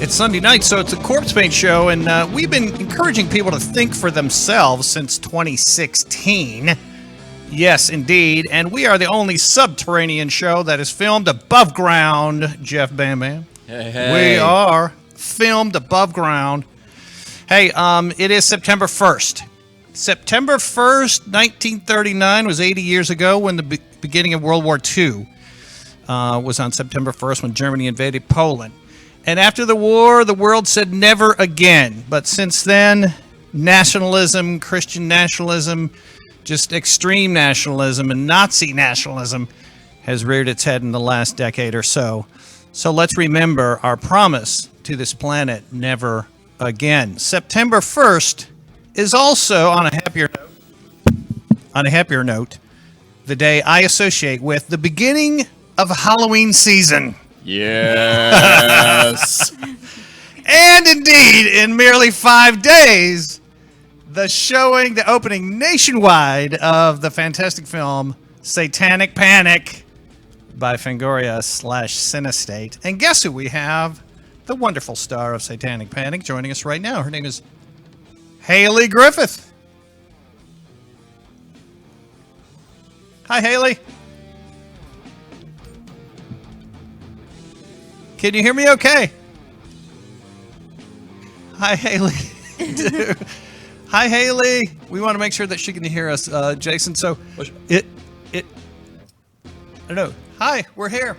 It's Sunday night, so it's a Corpsepaint show, and we've been encouraging people to think for themselves since 2016. Yes, indeed, and we are the only subterranean show that is filmed above ground, Jeff Bam Bam. Hey. We are filmed above ground. Hey, it is September 1st. September 1st, 1939 was 80 years ago when the beginning of World War II was on September 1st when Germany invaded Poland. And after the war, the world said never again. But since then, nationalism, Christian nationalism, just extreme nationalism, and Nazi nationalism has reared its head in the last decade or so. So let's remember our promise to this planet, never again. September 1st is also, on a happier note, the day I associate with the beginning of Halloween season. Yes. And indeed, in merely 5 days, the opening nationwide of the fantastic film Satanic Panic by Fangoria / Cinestate. And guess who we have? The wonderful star of Satanic Panic joining us right now. Her name is Hayley Griffith. Hi, Hayley. Can you hear me okay? Hi, Hayley. Hi, Hayley. We want to make sure that she can hear us, Jason. So, I don't know. Hi, we're here.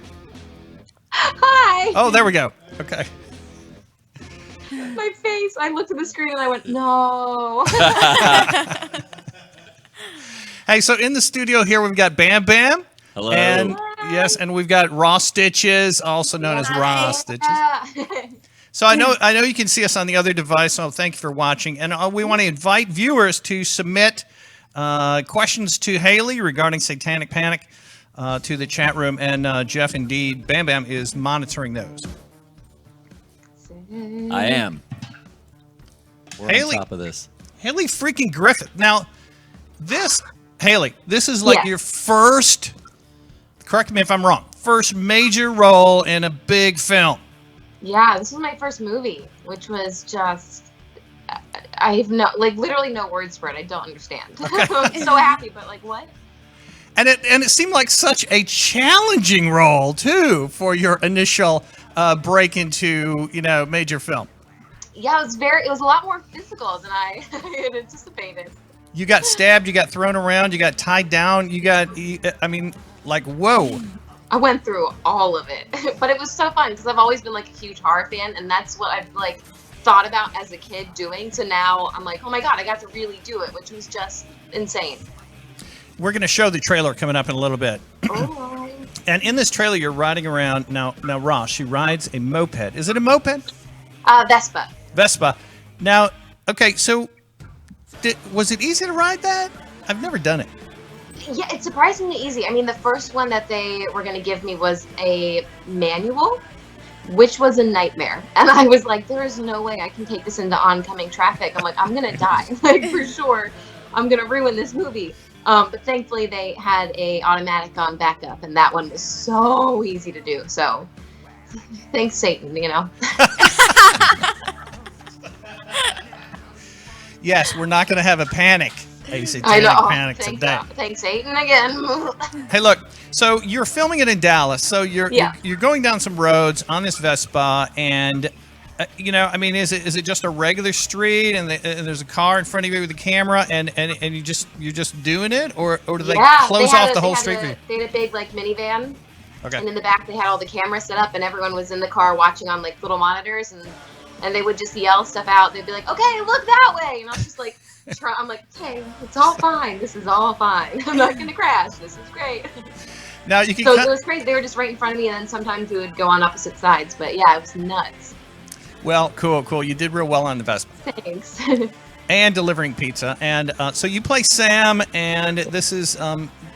Hi. Oh, there we go. Okay. My face. I looked at the screen and I went, no. Hey, so in the studio here, we've got Bam Bam. Hello. And Hi. yes, and we've got Rah Stitchez, also known as Rah Stitchez. So I know you can see us on the other device, so thank you for watching. And we want to invite viewers to submit questions to Hayley regarding Satanic Panic to the chat room. And Jeff, indeed, Bam Bam is monitoring those. I am. We're Hayley, on top of this. Hayley freaking Griffith. Now, Hayley, this is like your first, correct me if I'm wrong, first major role in a big film. Yeah, this was my first movie, which was just, I have literally no words for it. I don't understand. Okay. I'm so happy, but what? And it seemed like such a challenging role too for your initial break into major film. Yeah, it was a lot more physical than I had anticipated. You got stabbed, you got thrown around, you got tied down, whoa. I went through all of it, but it was so fun because I've always been a huge horror fan, and that's what I've thought about as a kid doing. So now I'm like, oh my god, I got to really do it, which was just insane. We're going to show the trailer coming up in a little bit. Oh. And in this trailer, you're riding around. Now, Ross, she rides a moped. Is it a moped? Vespa. Vespa. Now, okay, so was it easy to ride that? I've never done it. Yeah, it's surprisingly easy. I mean, the first one that they were going to give me was a manual, which was a nightmare. And I was like, there is no way I can take this into oncoming traffic. I'm like, I'm going to die. For sure, I'm going to ruin this movie. But thankfully, they had a automatic on backup, and that one was so easy to do. So, thanks, Satan, Yes, we're not going to have a panic. A satanic panic today. Thanks, Satan, again. Hey, look. So you're filming it in Dallas. So you're going down some roads on this Vespa, and is it just a regular street, and there's a car in front of you with a camera, and you're just doing it, or do they close off the whole street for you? They had a big minivan. Okay. And in the back they had all the cameras set up, and everyone was in the car watching on little monitors, and they would just yell stuff out. They'd be like, "Okay, look that way," and I was just like. I'm like, okay, it's all fine. This is all fine. I'm not going to crash. This is great. Now you can. So it was crazy. They were just right in front of me, and then sometimes we would go on opposite sides. But yeah, it was nuts. Well, cool. You did real well on the Vespa. Thanks. And delivering pizza. And so you play Sam, and this is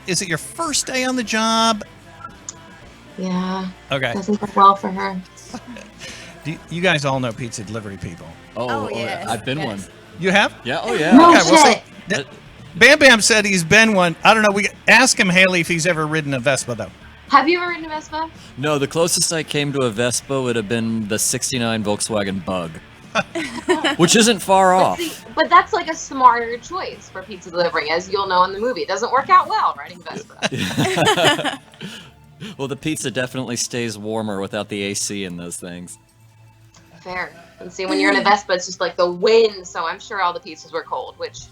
it your first day on the job? Yeah. Okay. Doesn't go well for her. You guys all know pizza delivery people. Oh yes. I've been one. You have? Yeah. Oh yeah. No okay, shit. Bam Bam said he's been one. I don't know. We ask him, Hayley, if he's ever ridden a Vespa though. Have you ever ridden a Vespa? No, the closest I came to a Vespa would have been the '69 Volkswagen Bug, which isn't far off. But that's like a smarter choice for pizza delivery, as you'll know in the movie. It doesn't work out well riding Vespa. Well, the pizza definitely stays warmer without the AC in those things. Fair. And see, when you're in a Vespa, it's just like the wind, so I'm sure all the pizzas were cold, which,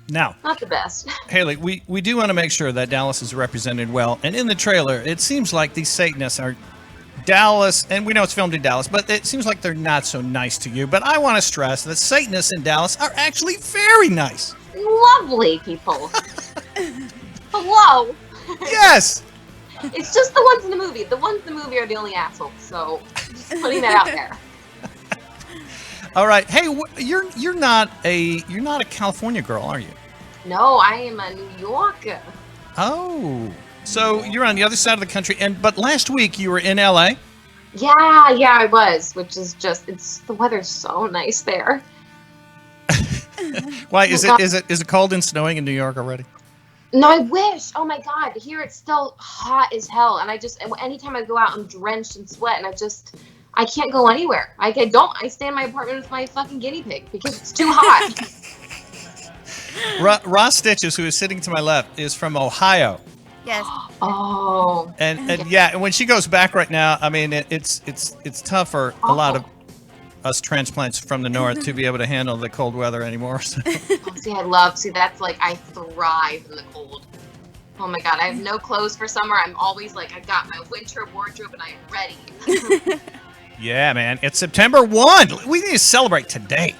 Now, not the best. Haley, we do want to make sure that Dallas is represented well. And in the trailer, it seems like these Satanists are Dallas, and we know it's filmed in Dallas, but it seems like they're not so nice to you. But I want to stress that Satanists in Dallas are actually very nice. Lovely people. Hello. Yes. It's just the ones in the movie. The ones in the movie are the only assholes, so just putting that out there. All right. Hey, you're not a California girl, are you? No, I am a New Yorker. Oh. So you're on the other side of the country, but last week you were in LA. Yeah, I was, which is just the weather's so nice there. Why is it cold and snowing in New York already? No, I wish. Oh my God, here it's still hot as hell, and anytime I go out, I'm drenched in sweat, and I can't go anywhere. I stay in my apartment with my fucking guinea pig because it's too hot. Rah Stitchez, who is sitting to my left, is from Ohio. Yes. Oh. And yeah, and when she goes back right now, I mean, it's tough for a lot of us transplants from the north to be able to handle the cold weather anymore. So. That's like, I thrive in the cold. Oh my God, I have no clothes for summer. I'm always like, I got my winter wardrobe and I am ready. Yeah, man, it's September 1. We need to celebrate today.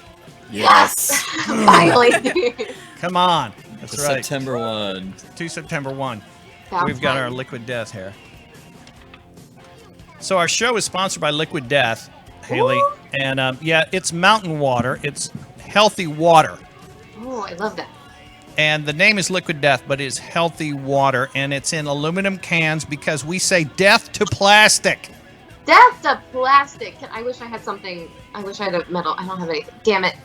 Yes. Finally. Come on. That's right. September 1. To September 1. That's We've got fun. our Liquid Death here. So our show is sponsored by Liquid Death, Haley. Ooh. And it's mountain water. It's healthy water. Oh, I love that. And the name is Liquid Death, but it's healthy water. And it's in aluminum cans because we say death to plastic. Death to plastic. I wish I had something. I wish I had a metal. I don't have anything. Damn it.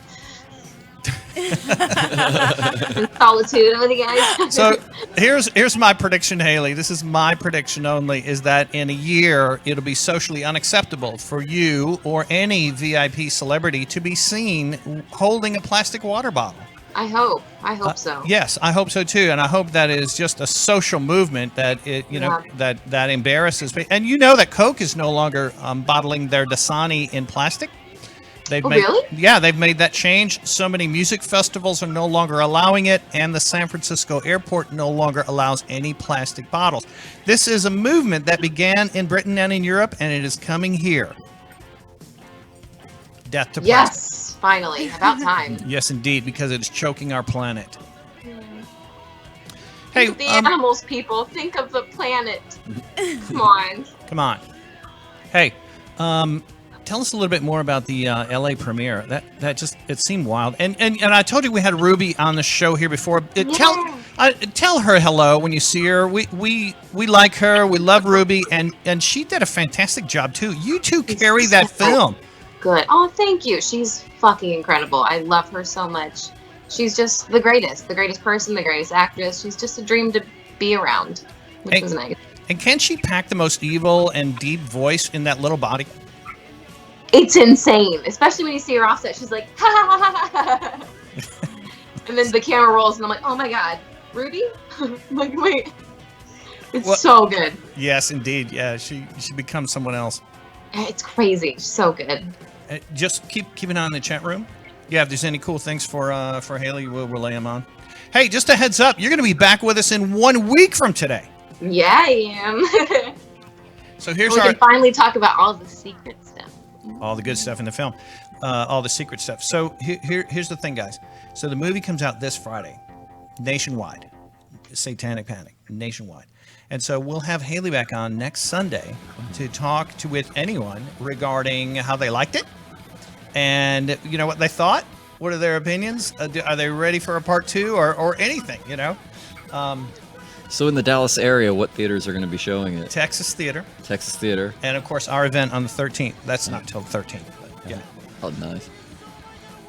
In solitude with you guys. So here's my prediction, Haley. This is my prediction only, is that in a year it'll be socially unacceptable for you or any VIP celebrity to be seen holding a plastic water bottle. I hope so. Yes, I hope so too, and I hope that is just a social movement that that embarrasses people. And you know that Coke is no longer bottling their Dasani in plastic. Really? Yeah, they've made that change. So many music festivals are no longer allowing it, and the San Francisco airport no longer allows any plastic bottles. This is a movement that began in Britain and in Europe, and it is coming here. Death to plastic. Yes, finally. About time. Yes, indeed, because it is choking our planet. Hey, Think of the animals, people. Think of the planet. Come on. Come on. Hey, tell us a little bit more about the LA premiere. That just, it seemed wild. And I told you we had Ruby on the show here before. Tell her hello when you see her. We like her. We love Ruby, and she did a fantastic job too. You two carry that film. Good. Oh, thank you. She's fucking incredible. I love her so much. She's just the greatest person, the greatest actress. She's just a dream to be around, which was nice. And can she pack the most evil and deep voice in that little body? It's insane, especially when you see her offset. She's like, ha ha ha ha ha. And then the camera rolls, and I'm like, oh my God, Ruby? I'm like, wait. It's so good. Yes, indeed. Yeah, she becomes someone else. It's crazy. She's so good. Just keep an eye on the chat room. Yeah, if there's any cool things for Haley, we'll relay them on. Hey, just a heads up, you're going to be back with us in 1 week from today. Yeah, I am. So here's we can finally talk about all the secret stuff. All the good stuff in the film, all the secret stuff. So here's the thing, guys. So the movie comes out this Friday, nationwide. Satanic Panic, nationwide. And so we'll have Haley back on next Sunday to talk with anyone regarding how they liked it and, you know, what they thought. What are their opinions? Are they ready for a part 2 or anything, you know? So in the Dallas area, what theaters are going to be showing it? Texas Theater. Texas Theater. And, of course, our event on the 13th. That's not till the 13th. But yeah. Oh, nice.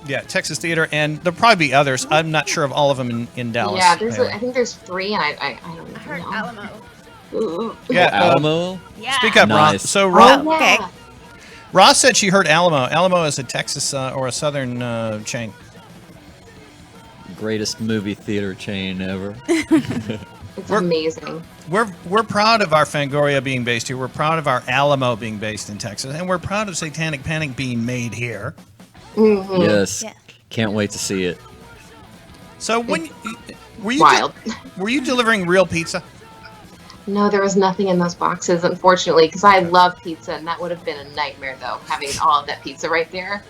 Yeah, Texas Theater, and there'll probably be others. I'm not sure of all of them in Dallas. Yeah, I think there's 3, and I don't know. I heard Alamo. Yeah. Alamo. Yeah. Speak up, Nice. Rah. So, Rah, Oh, Okay. yeah. Rah said she heard Alamo. Alamo is a Texas or a Southern chain. Greatest movie theater chain ever. It's amazing. We're proud of our Fangoria being based here. We're proud of our Alamo being based in Texas, and we're proud of Satanic Panic being made here. Yes. Yeah. Can't wait to see it. So when were you Wild. were you delivering real pizza? No, there was nothing in those boxes, unfortunately, because I love pizza, and that would have been a nightmare, though, having all of that pizza right there.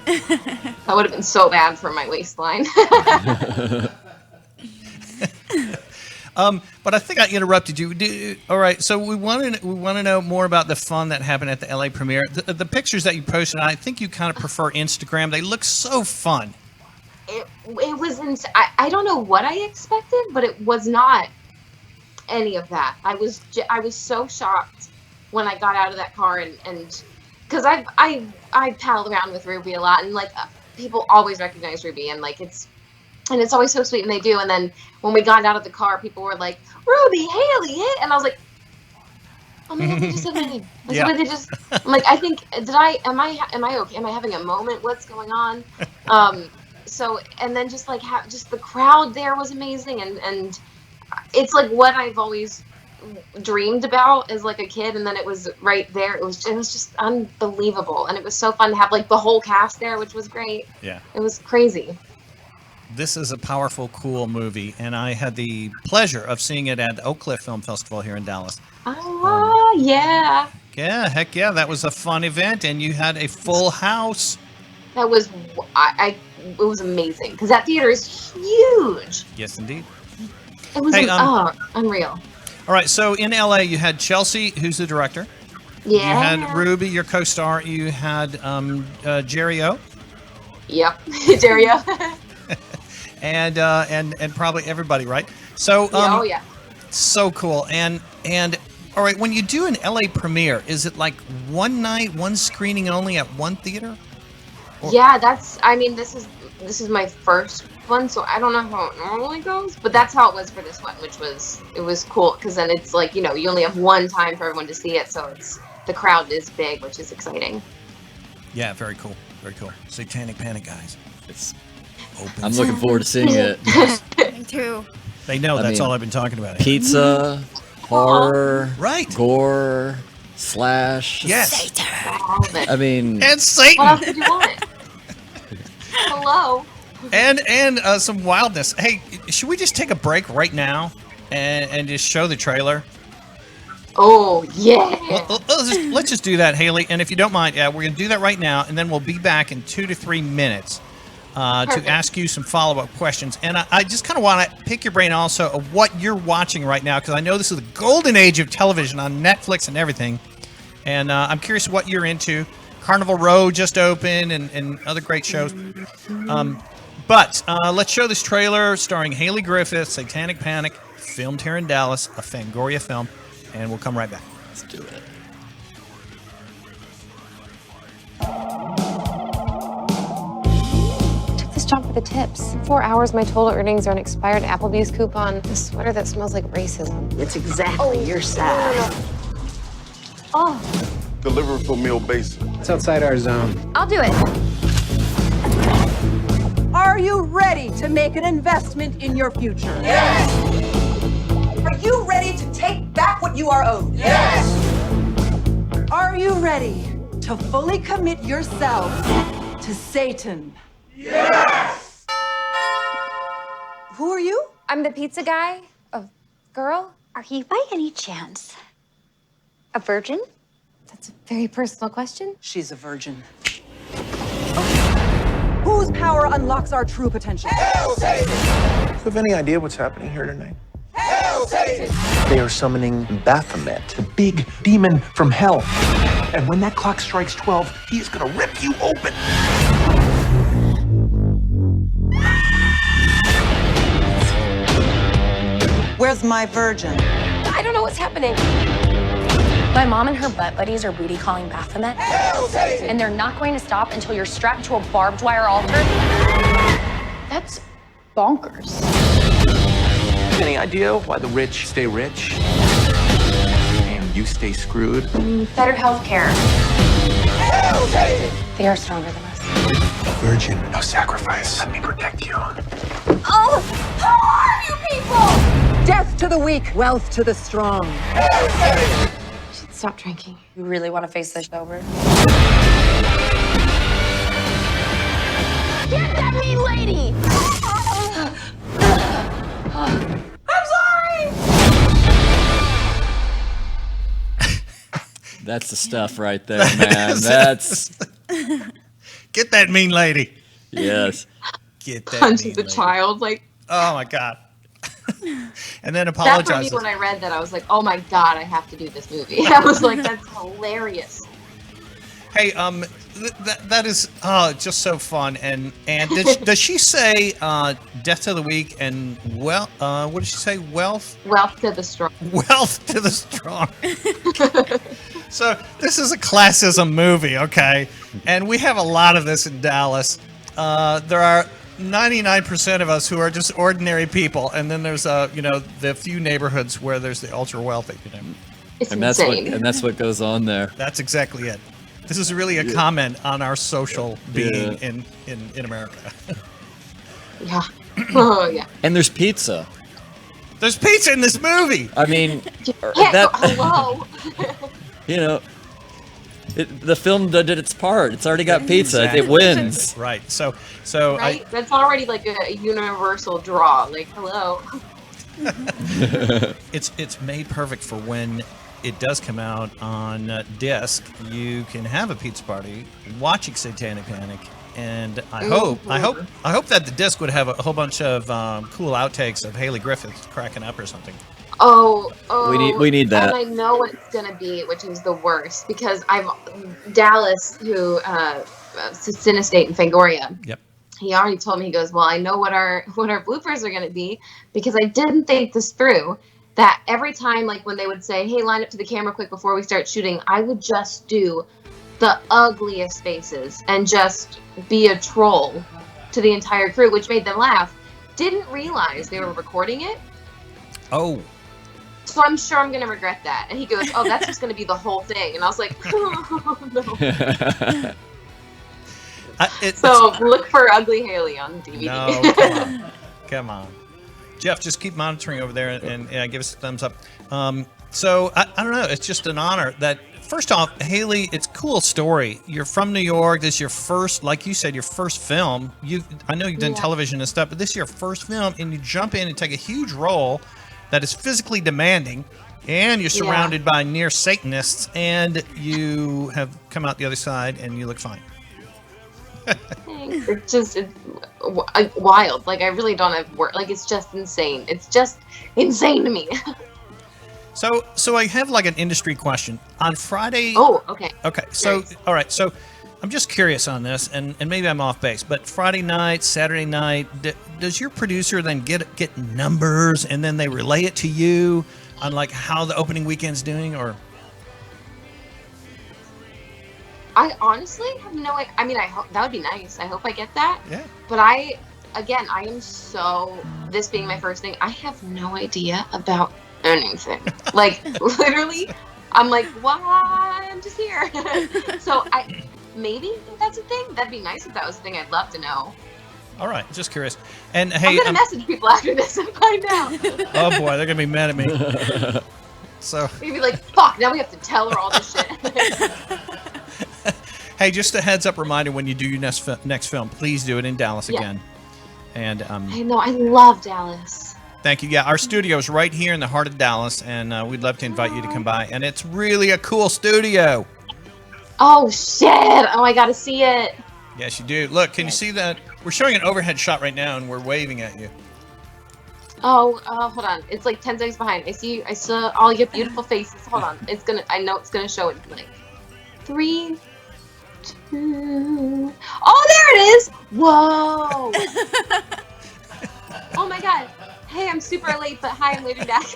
That would have been so bad for my waistline. But I think I interrupted you. All right, so we want to know more about the fun that happened at the LA premiere. The pictures that you posted, I think you kind of prefer Instagram. They look so fun. It was I don't know what I expected, but it was not any of that. I was so shocked when I got out of that car and because I pal around with Ruby a lot, and like people always recognize Ruby, and like it's always so sweet when they do. And then when we got out of the car, people were like, Ruby, Hayley, hey, and I was like, oh my god, they just said my name. Yeah. I'm like, I think am I okay? Am I having a moment? What's going on? So and then just like just the crowd there was amazing, and it's like what I've always dreamed about as like a kid, and then it was right there. It was just unbelievable, and it was so fun to have like the whole cast there, which was great. Yeah. It was crazy. This is a powerful, cool movie, and I had the pleasure of seeing it at the Oak Cliff Film Festival here in Dallas. Oh yeah, Yeah, heck yeah, that was a fun event, and you had a full house. that was it was amazing because that theater is huge. Yes, indeed. It was Hey, unreal. All right, so in LA, you had Chelsea, who's the director. Yeah. You had Ruby, your co-star. You had Jerry O. Yep, Dario. and probably everybody, right? So Oh yeah. so cool. And all right, when you do an LA premiere, is it like one night, one screening only at one theater? Yeah, this is my first one, so I don't know how it normally goes, but that's how it was for this one, it was cool because then it's like, you only have one time for everyone to see it, so the crowd is big, which is exciting. Yeah, very cool, very cool. Satanic Panic, guys. It's, Open. I'm looking forward to seeing it. Me too. They know that's mean, all I've been talking about. Pizza, horror, Right. gore, slash. Yes. All of it. I mean, And Satan. What else did you want? Hello. And some wildness. Hey, should we just take a break right now and just show the trailer? Oh yeah. Let's just do that, Hayley. And if you don't mind, we're going to do that right now, and then we'll be back in 2 to 3 minutes to Perfect. ask you some follow-up questions. And I just kind of want to pick your brain also of what you're watching right now, because I know this is the golden age of television on Netflix and everything. And I'm curious what you're into. Carnival Row just opened and other great shows. But let's show this trailer starring Hayley Griffith, Satanic Panic, filmed here in Dallas, a Fangoria film, and we'll come right back. let's do it. Took this job for the tips. 4 hours, my total earnings are an expired Applebee's coupon, a sweater that smells like racism. It's exactly your size. Oh, Deliverable meal basement. It's outside our zone. I'll do it. Are you ready to make an investment in your future? Yes! Are you ready to take back what you are owed? Yes! Are you ready to fully commit yourself to Satan? Yes! Who are you? I'm the pizza guy. A girl? Are you by any chance a virgin? That's a very personal question. She's a virgin. Whose power unlocks our true potential? Do you have any idea what's happening here tonight? They are summoning Baphomet, the big demon from hell. And when that clock strikes 12, he is gonna rip you open. Where's my virgin? I don't know what's happening. My mom and her butt buddies are booty calling Baphomet, and they're not going to stop until you're strapped to a barbed wire altar. That's bonkers. Any idea why the rich stay rich? you stay screwed. Better health care. They are stronger than us. Virgin, no sacrifice. Let me protect you. Oh, who are you people? Death to the weak, wealth to the strong. Should stop drinking. You really want to face this over? Get that mean lady! I'm sorry! That's the stuff right there, man. That's Get that mean lady. yes. Get that Punches mean the lady. child. Like, Oh my god. And then that for apologizes. me, when I read that, I was like, oh my god, I have to do this movie. I was like, that's hilarious. Hey, that is just so fun. And does she say death to the weak and what did she say? Wealth Wealth to the strong. wealth to the strong. So this is a classism movie, okay? And we have a lot of this in Dallas. There are 99% of us who are just ordinary people, and then there's the few neighborhoods where there's the ultra wealthy. It's And insane. that's what goes on there. That's exactly it. This is really a comment on our social being Yeah. in America. Yeah. Oh, yeah. And there's pizza. There's pizza in this movie. I mean, Yeah, hello. you know, the film did its part. It's already got pizza. It wins. Right. So Right? That's already like a universal draw. Like, hello. it's made perfect for when it does come out on disc. You can have a pizza party watching Satanic Panic, and I hope that the disc would have a whole bunch of cool outtakes of Hayley Griffith cracking up or something. Oh, We need that. And I know what it's gonna be, which is the worst, because Dallas, who Cinestate and Fangoria. Yep. He already told me. He goes, well, I know what our bloopers are gonna be, because I didn't think this through. That every time, like when they would say, hey, line up to the camera quick before we start shooting, I would just do the ugliest faces and just be a troll to the entire crew, which made them laugh. Didn't realize they were recording it. Oh. So I'm sure I'm going to regret that. And he goes, oh, that's just going to be the whole thing. And I was like, oh, no. So look for Ugly Hayley on DVD. No, come on. Come on. Jeff, just keep monitoring over there and give us a thumbs up. So I don't know. It's just an honor that, first off, Hayley, it's a cool story. You're from New York. This is your first, like you said, your first film. I know you've done television and stuff, but this is your first film, and you jump in and take a huge role that is physically demanding, and you're surrounded by near Satanists, and you have come out the other side, and you look fine. It's just wild. Like, I really don't have words. Like, it's just insane. It's just insane to me. So I have like an industry question. On Friday... Oh, okay. Okay, so, all right, so I'm just curious on this, and maybe I'm off base, but Friday night, Saturday night, does your producer then get numbers, and then they relay it to you on like how the opening weekend's doing, or... I honestly have no idea. I mean, I hope that would be nice. I hope I get that. Yeah. But I am so, this being my first thing, I have no idea about anything. Like, literally, I'm like, what? I'm just here. So maybe that's a thing. That'd be nice if that was a thing. I'd love to know. All right, just curious. And hey, I'm gonna message people after this and find out. Oh boy, they're gonna be mad at me. So Maybe like, fuck, now we have to tell her all this shit. hey, just a heads up reminder: when you do your next film, please do it in Dallas again. And I know, I love Dallas. thank you. Yeah, our studio is right here in the heart of Dallas, and we'd love to invite you to come by. And it's really a cool studio. Oh shit! Oh, I gotta see it. Yes, you do. Look, can you see that? We're showing an overhead shot right now, and we're waving at you. Oh, hold on. It's like 10 seconds behind. I saw all your beautiful faces. Hold on. I know it's gonna show it in like 3, 2. Oh, there it is! Whoa! Oh my god. Hey, I'm super late, but hi, I'm waiting back.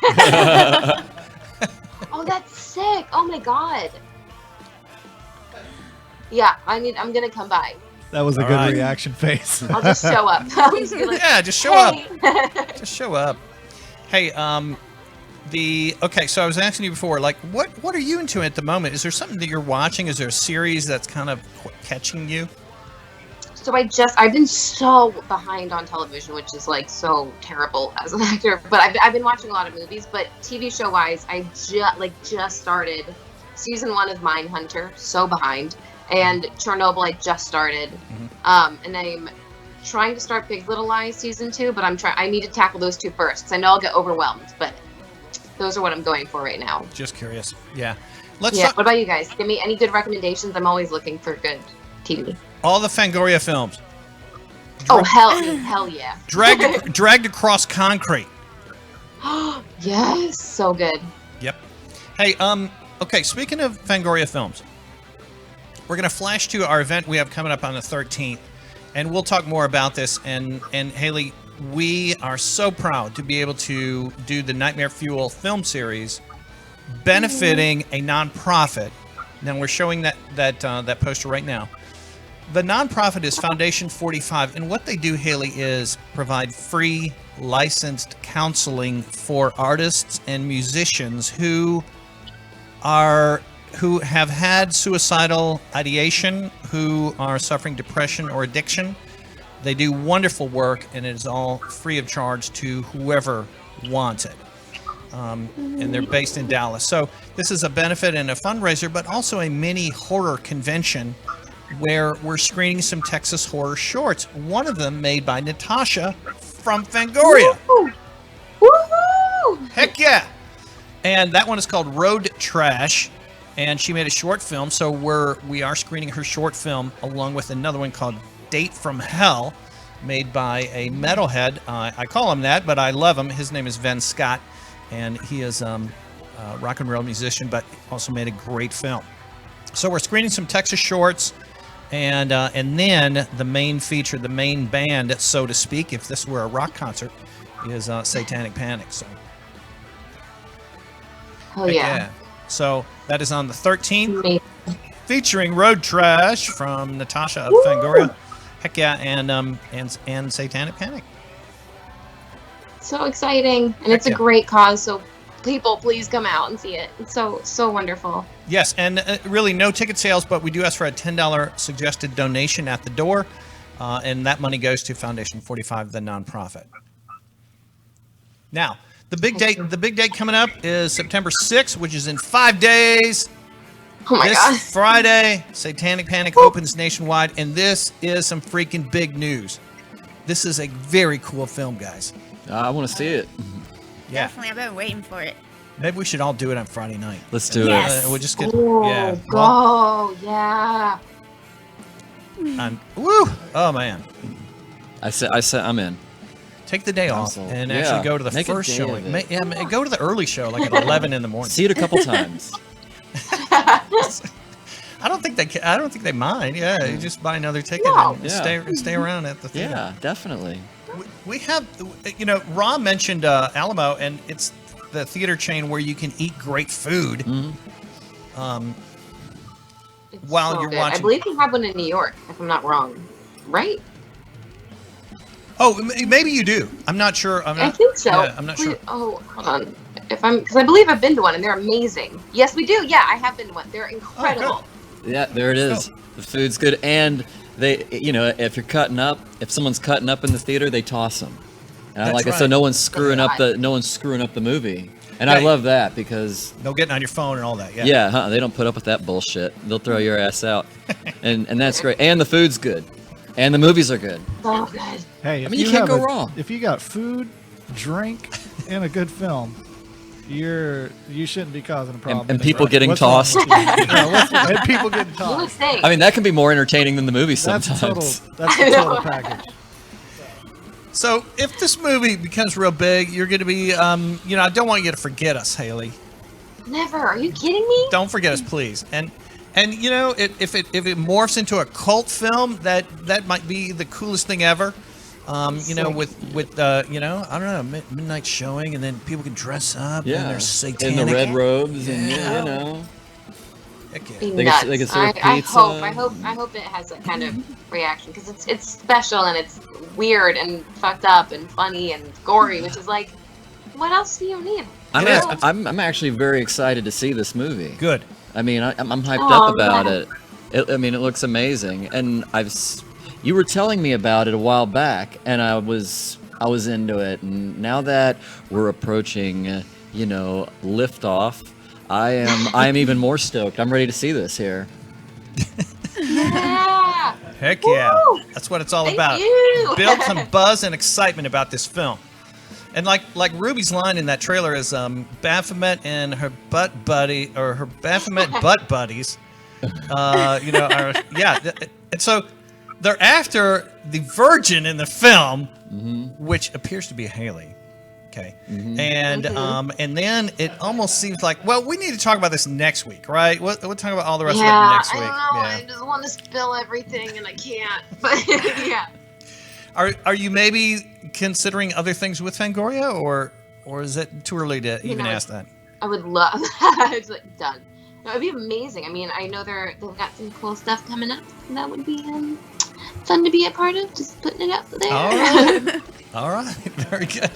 Oh, that's sick. Oh my god. Yeah, I'm gonna come by. That was a All good right. reaction face. I'll just show up. I'll just be like, Yeah, just show hey. up. Just show up. Hey, Okay, so I was asking you before, like, what are you into at the moment? Is there something that you're watching? Is there a series that's kind of catching you? So I've been so behind on television, which is like so terrible as an actor. But I've been watching a lot of movies. But TV show wise, I just started season 1 of Mindhunter, so behind, and Chernobyl I just started, and I'm trying to start Big Little Lies season 2, but I need to tackle those 2 first because I know I'll get overwhelmed. But those are what I'm going for right now. Just curious. Yeah. What about you guys? Give me any good recommendations. I'm always looking for good TV. All the Fangoria films. Oh hell yeah! Dragged across concrete. Yes, so good. Yep. Hey, okay. Speaking of Fangoria films, we're gonna flash to our event we have coming up on the 13th, and we'll talk more about this. And Hayley, we are so proud to be able to do the Nightmare Fuel film series, benefiting a nonprofit. Now we're showing that poster right now. The nonprofit is Foundation 45, and what they do, Hayley, is provide free licensed counseling for artists and musicians who have had suicidal ideation, who are suffering depression or addiction. They do wonderful work, and it is all free of charge to whoever wants it. And they're based in Dallas. So this is a benefit and a fundraiser, but also a mini horror convention where we're screening some Texas horror shorts. One of them made by Natasha from Fangoria. Woohoo! Heck yeah! And that one is called Road Trash, and she made a short film. So we are screening her short film along with another one called Date from Hell, made by a metalhead. I call him that, but I love him. His name is Ven Scott, and he is a rock and roll musician, but also made a great film. So we're screening some Texas shorts. And then the main feature, the main band, so to speak, if this were a rock concert, is Satanic Panic. So, Yeah. So that is on the 13th, featuring Road Trash from Natasha of Fangoria. Heck yeah, and Satanic Panic. So exciting, and it's a great cause. So people, please come out and see it. It's so wonderful. Yes, and really no ticket sales, but we do ask for a $10 suggested donation at the door, and that money goes to Foundation 45, the nonprofit. Now, the big date coming up is September 6th, which is in 5 days. Oh my God. This Friday, Satanic Panic opens nationwide, and this is some freaking big news. This is a very cool film, guys. I want to see it. Yeah. Definitely, I've been waiting for it. Maybe we should all do it on Friday night. Let's do Yes. it. We'll just get Yeah. Woo! Oh man. I said I'm in. Take the day off Cancel. and Yeah. actually go to the Make a first day showing. of it. Go to the early show, like at 11 in the morning. See it a couple times. I don't think they mind. Yeah, you just buy another ticket and stay around at the theater. Yeah, definitely. We have, Rah mentioned Alamo, and it's the theater chain where you can eat great food. While so you're good. watching. I believe you have one in New York, if I'm not wrong. Right? Oh, maybe you do. I'm not sure. I think so. Yeah, I'm not sure. Oh, hold on. Because I believe I've been to one and they're amazing. Yes, we do. Yeah, I have been to one. They're incredible. Yeah, there it is. The food's good, and they, if someone's cutting up in the theater, they toss them. And I like it, so no one's screwing up the movie. And I love that because no getting on your phone and all that. Yeah. Yeah, they don't put up with that bullshit. They'll throw your ass out, and that's great. And the food's good, and the movies are good. So good. Hey, I mean, you can't go wrong. If you got food, drink, and a good film, you shouldn't be causing a problem. And people getting tossed. And people getting tossed. I mean, that can be more entertaining than the movie sometimes. That's the total package. So, if this movie becomes real big, you're going to be, I don't want you to forget us, Hayley. Never. Are you kidding me? Don't forget us, please. And if it morphs into a cult film, that might be the coolest thing ever. With I don't know, midnight showing, and then people can dress up. Yeah, and they're satanic in the red robes, yeah. and Heck yeah. they can serve pizza. I hope it has that kind of reaction because it's special and it's weird and fucked up and funny and gory, which is like What else do you need? I'm actually very excited to see this movie. Good. I mean, I'm hyped up about it. I mean, it looks amazing, and you were telling me about it a while back, and I was into it, and now that we're approaching, liftoff, I am even more stoked. I'm ready to see this here. Yeah. Heck yeah. Woo! That's what it's all Thank about. you. Build some buzz and excitement about this film. And like Ruby's line in that trailer is Baphomet and her butt buddy, or her Baphomet butt buddies, and so they're after the virgin in the film, which appears to be Hayley. Okay. And then it almost seems like, well, we need to talk about this next week, right? We'll talk about all the rest of it next week. I don't know. I just want to spill everything and I can't. But yeah. Are you maybe considering other things with Fangoria, or is it too early to even ask that? I would love that. It's like done. No, it'd be amazing. I mean, I know they've got some cool stuff coming up. That would be fun to be a part of. Just putting it out there. All right. All right. Very good.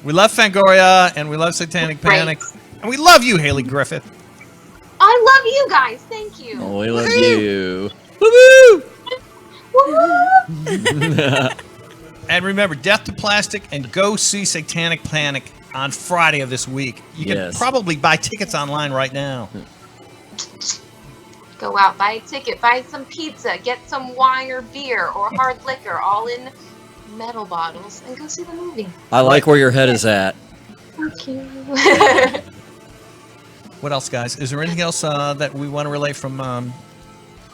We love Fangoria, and we love Satanic Panic, and we love you, Hayley Griffith. I love you guys. Thank you. Oh, we love you. Woo-hoo! And remember, Death to Plastic, and go see Satanic Panic on Friday of this week. You can probably buy tickets online right now. Go out, buy a ticket, buy some pizza, get some wine or beer or hard liquor, all in metal bottles, and go see the movie. I like where your head is at. Thank you. What else, guys? Is there anything else that we want to relay from...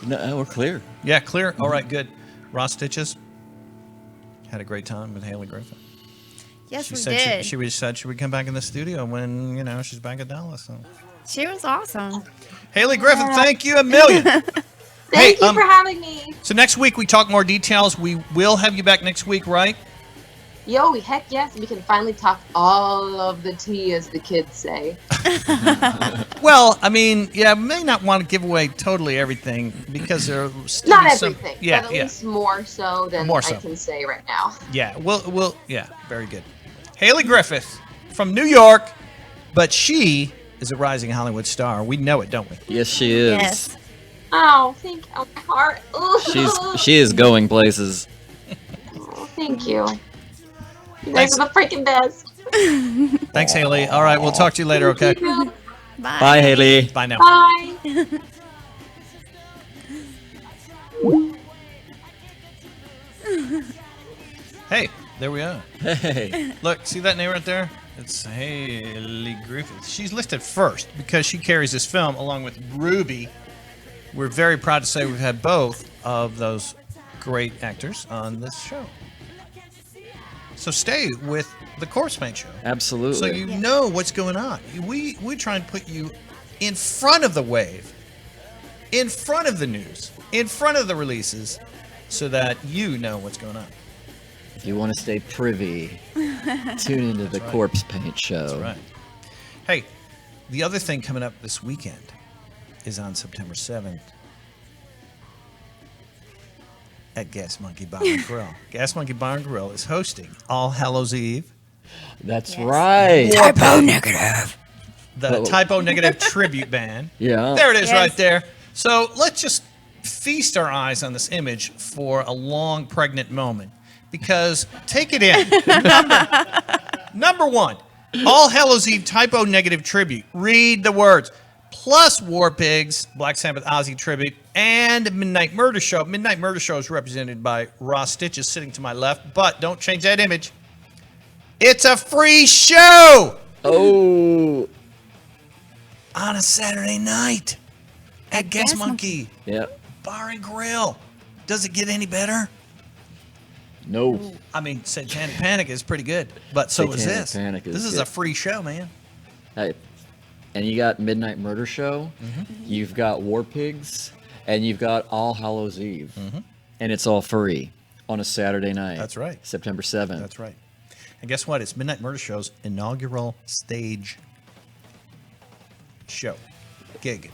No, we're clear. Yeah, clear? All right, good. Rah Stitchez had a great time with Hayley Griffith. Yes, we said did. She said she would come back in the studio when, she's back at Dallas. So. She was awesome. Hayley Griffith, thank you a million. Thank you for having me. So next week we talk more details. We will have you back next week, right? Yo, heck yes. We can finally talk all of the tea, as the kids say. Well, I mean, we may not want to give away totally everything because there are still not some... everything, Yeah, but at least more so than I can say right now. Yeah, very good. Hayley Griffith from New York, but she is a rising Hollywood star. We know it, don't we? Yes, she is. Yes. Oh, thank you. Oh, my heart. Ooh. She is going places. Oh, thank you. You guys are the freaking best. Thanks, Hayley. All right, we'll talk to you later, okay? Bye. Bye, Hayley. Bye now. Bye. Hey, there we are. Hey. Look, see that name right there? It's Hayley Griffith. She's listed first because she carries this film along with Ruby. We're very proud to say we've had both of those great actors on this show. So stay with the Corpsepaint show. Absolutely. So you know what's going on. We try and put you in front of the wave, in front of the news, in front of the releases, so that you know what's going on. If you want to stay privy, tune into the Corpsepaint show. That's right. Hey, the other thing coming up this weekend is on September 7th at Gas Monkey Bar and Grill. Gas Monkey Bar and Grill is hosting All Hallows Eve. That's right. Typo Negative. The Typo Negative tribute band. Yeah. There it is right there. So let's just feast our eyes on this image for a long pregnant moment. Because take it in. Number one, All Hallows Eve Typo Negative tribute. Read the words. Plus War Pigs, Black Sabbath Ozzy tribute, and Midnight Murder Show. Midnight Murder Show is represented by Rah Stitchez sitting to my left, but don't change that image. It's a free show! Oh. On a Saturday night at Gas Monkey. Yep. Bar and Grill. Does it get any better? No. I mean, Satanic Panic is pretty good, but so is this. This is a free show, man. Hey, and you got Midnight Murder Show, you've got War Pigs, and you've got All Hallows Eve. And it's all free on a Saturday night. That's right. September 7th. That's right. And guess what? It's Midnight Murder Show's inaugural stage show. Gig.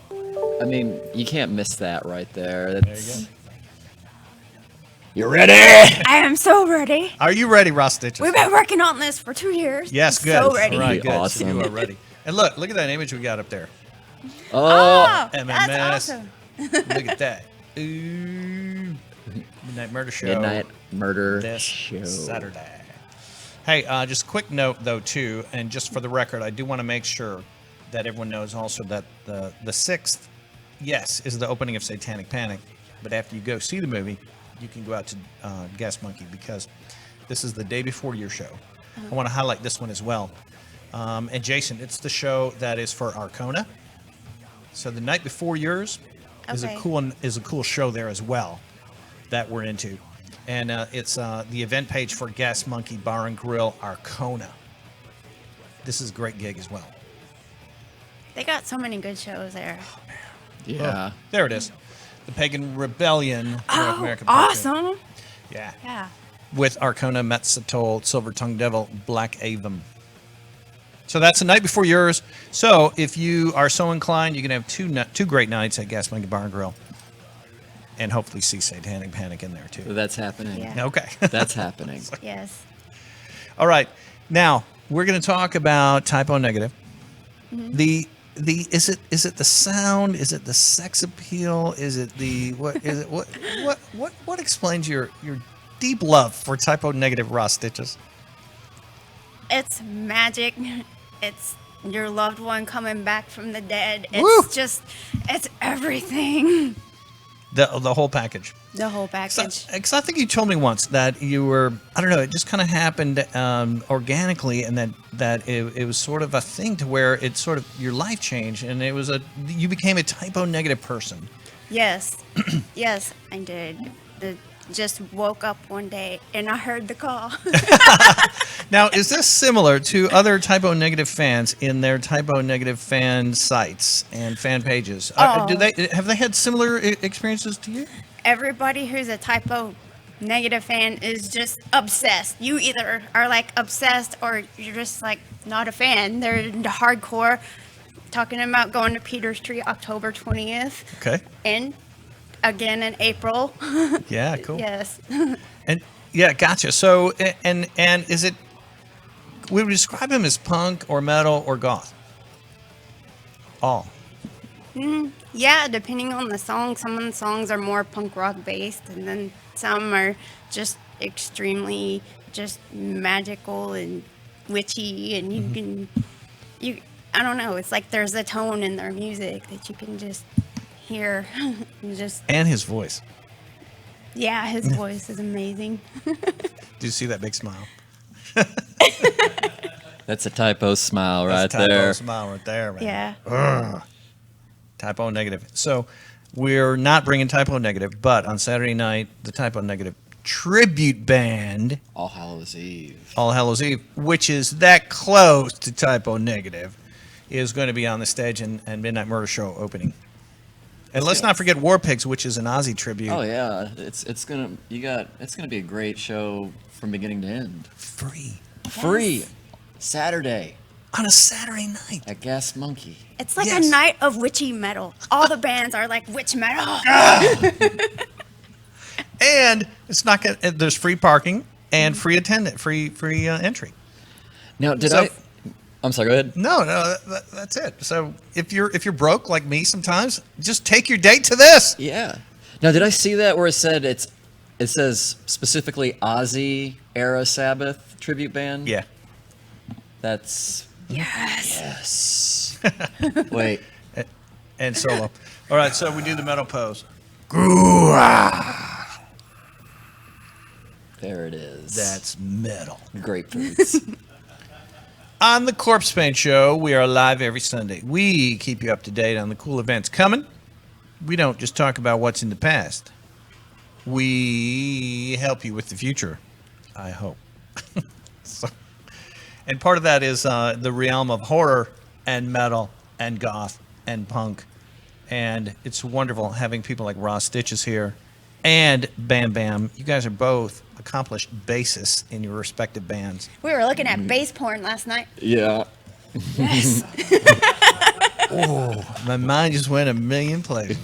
I mean, you can't miss that right there. There you go. You ready? I am so ready. Are you ready, Rah Stitchez? We've been working on this for 2 years. Yes, I'm good. So ready. All right, good. Awesome. So you are ready. And look at that image we got up there. Oh, That's MMS. awesome. Look at that. Ooh. Midnight Murder Show. Midnight Murder This Show. Saturday. Hey, just a quick note, though, too, and just for the record, I do want to make sure that everyone knows also that the 6th, yes, is the opening of Satanic Panic, but after you go see the movie, you can go out to Gas Monkey because this is the day before your show. I want to highlight this one as well. And Jason, it's the show that is for Arcona. So the night before yours is a cool show there as well that we're into. And it's the event page for Gas Monkey Bar and Grill Arcona. This is a great gig as well. They got so many good shows there. Yeah. Oh, there it is. The Pagan Rebellion. North Oh, American Part 2. awesome. Yeah. Yeah. With Arcona, Metzatol, Silver Tongue Devil, Black Avum. So that's the night before yours. So if you are so inclined, you can have two great nights at Gas Monkey Bar and Grill. And hopefully see Satanic Panic in there too. That's happening. Yeah. Okay. That's happening. Yes. All right. Now we're going to talk about typo negative. Mm-hmm. Is it the sound? Is it the sex appeal? Is it the what? Is it what explains your deep love for typo negative Rah Stitchez? It's magic. It's your loved one coming back from the dead. Woo! It's everything. The whole package. The whole package. Because I think you told me once that you were, I don't know, it just kind of happened organically, and that it was sort of a thing to where it sort of your life changed, and you became a typo negative person. Yes. Yes, I did. Just woke up one day and I heard the call. Now, is this similar to other typo negative fans in their typo negative fan sites and fan pages? Have they had similar experiences to you? Everybody who's a typo negative fan is just obsessed. You either are like obsessed or you're just like not a fan. They're into hardcore, talking about going to Peter Street October 20th. Okay. And again in April. Yeah, cool. Yes. And yeah, gotcha. So and is it? We would describe him as punk or metal or goth. All. Yeah, depending on the song. Some of the songs are more punk rock based, and then some are just extremely just magical and witchy, and you I don't know. It's like there's a tone in their music that you can just hear. And his voice. Yeah, his voice is amazing. Do you see that big smile? That's a typo smile That's right a typo there. smile right there, man. Yeah. Ugh. Typo negative. So we're not bringing typo negative, but on Saturday night, the typo negative tribute band, All Hallows Eve. All Hallows Eve, which is that close to typo negative, is going to be on the stage and Midnight Murder Show opening. And let's not forget War Pigs, which is an Ozzy tribute. Oh yeah, it's gonna be a great show from beginning to end. Free, Saturday On a Saturday night. at Gas Monkey. It's like Yes. a night of witchy metal. All the bands are like witch metal. And it's not gonna, there's free parking and free attendant, free entry. Now, So- I'm sorry. Go ahead. No, that's it. So if you're broke like me sometimes, just take your date to this. Yeah. Now, did I see that where it says specifically Ozzy era Sabbath tribute band? Yeah. That's Yes. yes. Wait. And solo. All right, so we do the metal pose. There it is. That's metal. grapefruits. On the Corpsepaint Show, we are live every Sunday. We keep you up to date on the cool events coming. We don't just talk about what's in the past. We help you with the future, I hope. And part of that is the realm of horror and metal and goth and punk. And it's wonderful having people like Rah Stitchez here and Bam Bam. You guys are both accomplished bassists in your respective bands. We were looking at bass porn last night. Yeah. Yes. Oh, my mind just went a million places.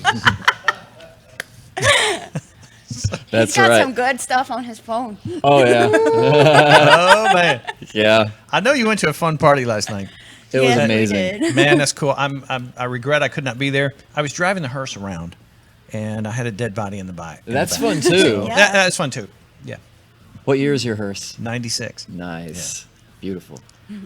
That's He's got right. some good stuff on his phone. Oh yeah. Oh man, Yeah. I know you went to a fun party last night. It was Yes, we amazing. did. Man, that's cool. I regret I could not be there. I was driving the hearse around, and I had a dead body in the back. That's fun too. Yeah. That's fun too. Yeah, What year is your hearse? 96. Nice. Beautiful.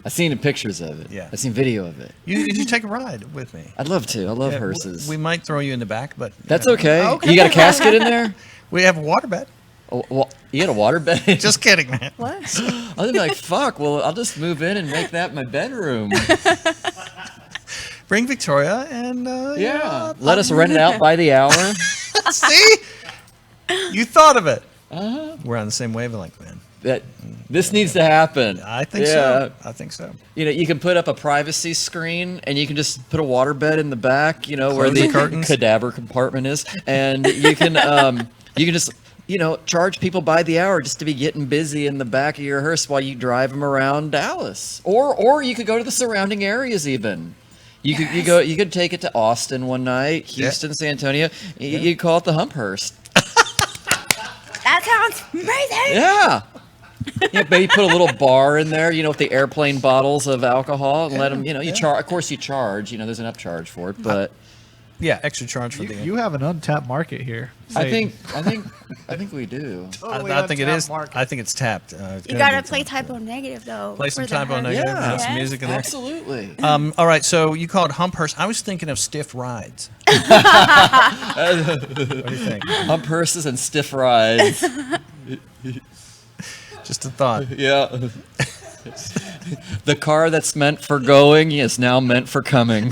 I've seen pictures of it. Yeah. I've seen video of it. Did you take a ride with me? I'd love to. I love Yeah, hearses. We might throw you in the back, but That's you know. okay. Okay. You got a casket in there? We have a waterbed. Oh, well, you had a waterbed? Just kidding, man. What? I was be like, fuck. Well, I'll just move in and make that my bedroom. Bring Victoria and Yeah. Let us rent it out by the hour. See, you thought of it. Uh-huh. We're on the same wavelength, man. This needs to happen. I think so. I think so. You know, you can put up a privacy screen, and you can just put a waterbed in the back. You know, where Close the the curtains. cadaver compartment is, and you can just charge people by the hour just to be getting busy in the back of your hearse while you drive them around Dallas, or you could go to the surrounding areas even. You could take it to Austin one night, Houston, San Antonio. You call it the Hump Hearse. That sounds amazing. Yeah. Yeah, maybe put a little bar in there, with the airplane bottles of alcohol, and let them, charge. Of course, you charge. There's an upcharge for it, but Yeah, extra charge for You have an untapped market here. I Satan. think we do. Totally I think it untapped is. market. I think it's tapped. It's You gonna gotta be play tapped. typo negative though. Play some for the typo hearse. negative. Yeah. Have some Yes. music in there. Absolutely. All right, so you called Hump Hearse. I was thinking of stiff rides. What do you think? Hump hearses and stiff rides. Just a thought. Yeah. The car that's meant for going is now meant for coming.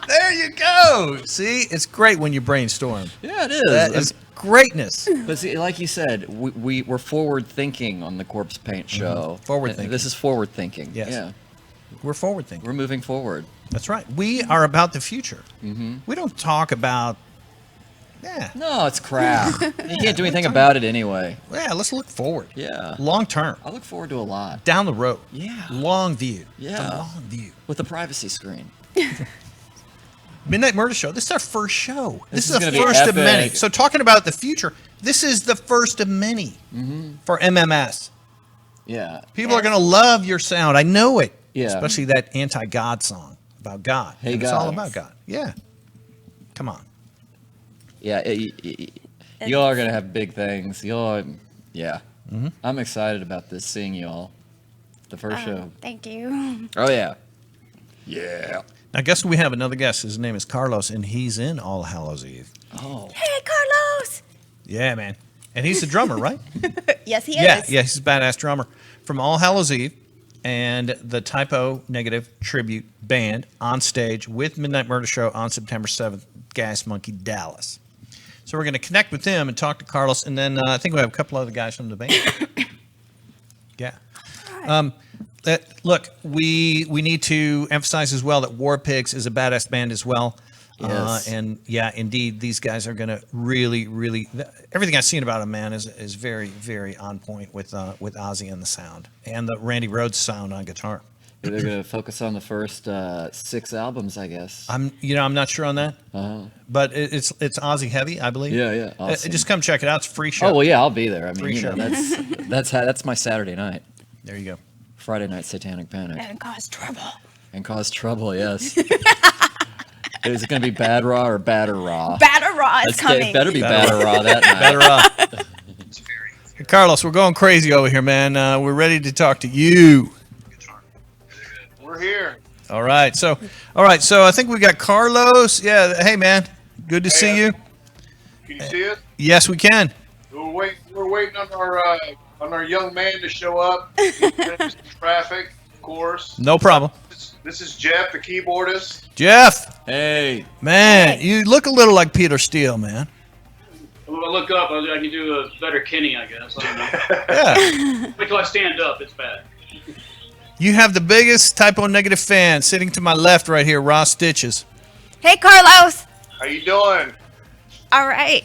There you go. See, it's great when you brainstorm. Yeah, it is. That is greatness. But see, like you said, we're forward thinking on the Corpse Paint show. Forward thinking. This is forward thinking. Yes. Yeah. We're forward thinking. We're moving forward. That's right. We are about the future. We don't talk about. Yeah. No, it's crap. You can't do anything about it anyway. Yeah. Let's look forward. Yeah. Long term. I look forward to a lot. Down the road. Yeah. Long view. Yeah. The long view. With the privacy screen. Midnight Murder Show. This is our first show. This is is the gonna be first of many. epic. So talking about the future, this is the first of many for MMS. Yeah. People are going to love your sound. I know it. Yeah. Especially that anti-God song about God. Hey, And it's God. all about God. Yeah. Come on. Yeah. Y'all are going to have big things. Y'all, yeah. I'm excited about this, seeing y'all. The first show. Thank you. Oh, yeah. Yeah. Now, guess we have another guest. His name is Carlos, and he's in All Hallows Eve. Oh. Hey, Carlos. Yeah, man. And he's the drummer, right? Yes, he Yeah, is. yeah, he's a badass drummer from All Hallows Eve and the Typo Negative Tribute Band on stage with Midnight Murder Show on September 7th, Gas Monkey, Dallas. So we're going to connect with him and talk to Carlos, and then I think we have a couple other guys from the band. Yeah. Look, we need to emphasize as well that War Pigs is a badass band as well. Yes. And yeah, indeed, these guys are going to really, everything I've seen about them, man, is very, very on point with Ozzy and the sound and the Randy Rhoads sound on guitar. They're going to focus on the first 6 albums, I guess. I'm not sure on that, but it's Ozzy heavy, I believe. Yeah. Awesome. Just come check it out. It's a free show. Oh, well, yeah, I'll be there. I mean, Free show. that's my Saturday night. There you go. Friday night, Satanic Panic. And cause trouble. And cause trouble, yes. Is it going to be Bad Rah or Batter Rah? Batter Rah is coming. It better be Batter Rah that night. Better Hey, Carlos, we're going crazy over here, man. We're ready to talk to you. We're here. All right. So I think we got Carlos. Yeah. Hey, man. Good to see you. Can you see us? Yes, we can. We're waiting on our young man to show up. Traffic, of course. No problem. This is Jeff, the keyboardist. Jeff. Hey. Man, you look a little like Peter Steele, man. Well, look up. I can do a better Kenny, I guess. I don't know. Yeah. Wait till I stand up. It's bad. You have the biggest Typo Negative fan sitting to my left right here, Rah Stitchez. Hey, Carlos. How you doing? All right.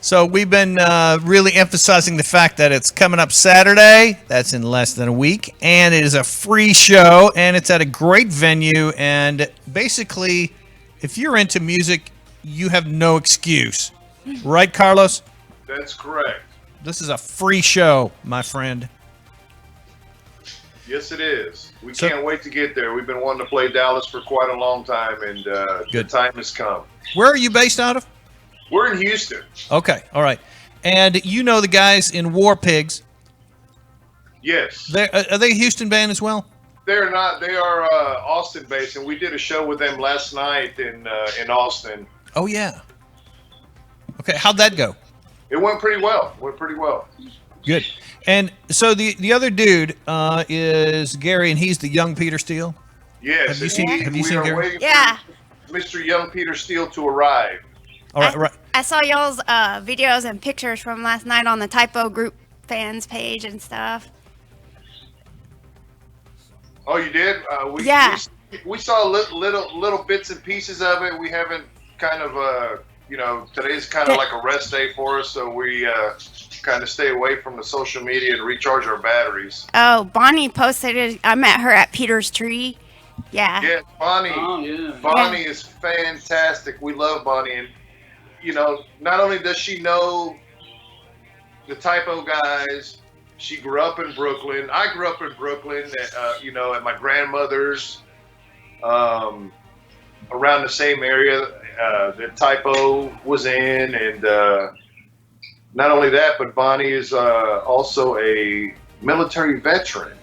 So we've been really emphasizing the fact that it's coming up Saturday. That's in less than a week. And it is a free show. And it's at a great venue. And basically, if you're into music, you have no excuse. Right, Carlos? That's correct. This is a free show, my friend. Yes, it is. We can't wait to get there. We've been wanting to play Dallas for quite a long time, and the time has come. Where are you based out of? We're in Houston. Okay, all right. And you know the guys in War Pigs. Yes. Are they a Houston band as well? They're not. They are Austin-based, and we did a show with them last night in Austin. Oh, yeah. Okay, how'd that go? It went pretty well. Good. And so the other dude is Gary, and he's the young Peter Steele? Yes. Have you seen Gary? Waiting for Mr. Young Peter Steele to arrive. All right, right. I saw y'all's videos and pictures from last night on the Typo Group fans page and stuff. Oh, you did? We saw little bits and pieces of it. We haven't kind of, today's kind of like a rest day for us, so we kind of stay away from the social media and recharge our batteries. Oh, Bonnie posted it. I met her at Peter's Tree. Yeah. Yeah, Bonnie. Oh, yeah. Bonnie is fantastic. We love Bonnie, and not only does she know the Typo guys, she grew up in Brooklyn. I grew up in Brooklyn, at my grandmother's, around the same area that Typo was in, and not only that, but Bonnie is also a military veteran.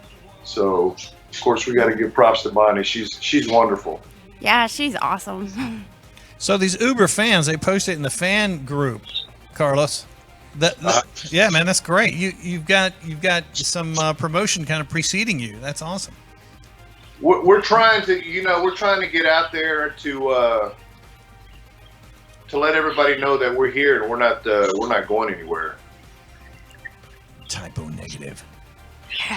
So, of course, we got to give props to Bonnie. She's wonderful. Yeah, she's awesome. So these Uber fans, they post it in the fan group, Carlos. Yeah, man, that's great. You've got some promotion kind of preceding you. That's awesome. We're trying to get out there to let everybody know that we're here and we're not going anywhere. Typo negative.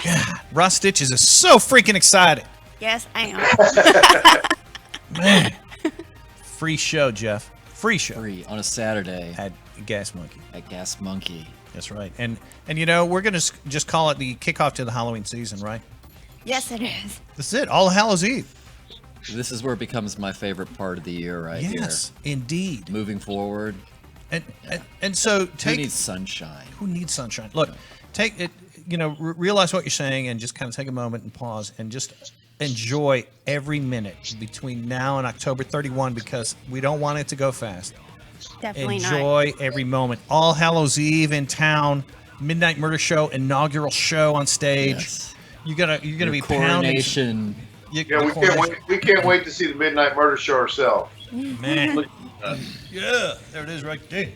God, Rah Stitchez is so freaking excited. Yes, I am. Man. Free show, Jeff. Free show. Free on a Saturday. At Gas Monkey. That's right. And we're going to just call it the kickoff to the Halloween season, right? Yes, it is. This is it. All Hallows Eve. This is where it becomes my favorite part of the year right here. Yes, indeed. Moving forward. And so who needs sunshine? Who needs sunshine? Look, take it, realize what you're saying and just kind of take a moment and pause and just enjoy every minute between now and October 31 because we don't want it to go fast. Definitely Enjoy every moment. All Hallows Eve in town, Midnight Murder Show, inaugural show on stage. Yes. You're gonna be coronation. We can't wait to see the Midnight Murder Show ourselves. Man. Yeah, there it is right there.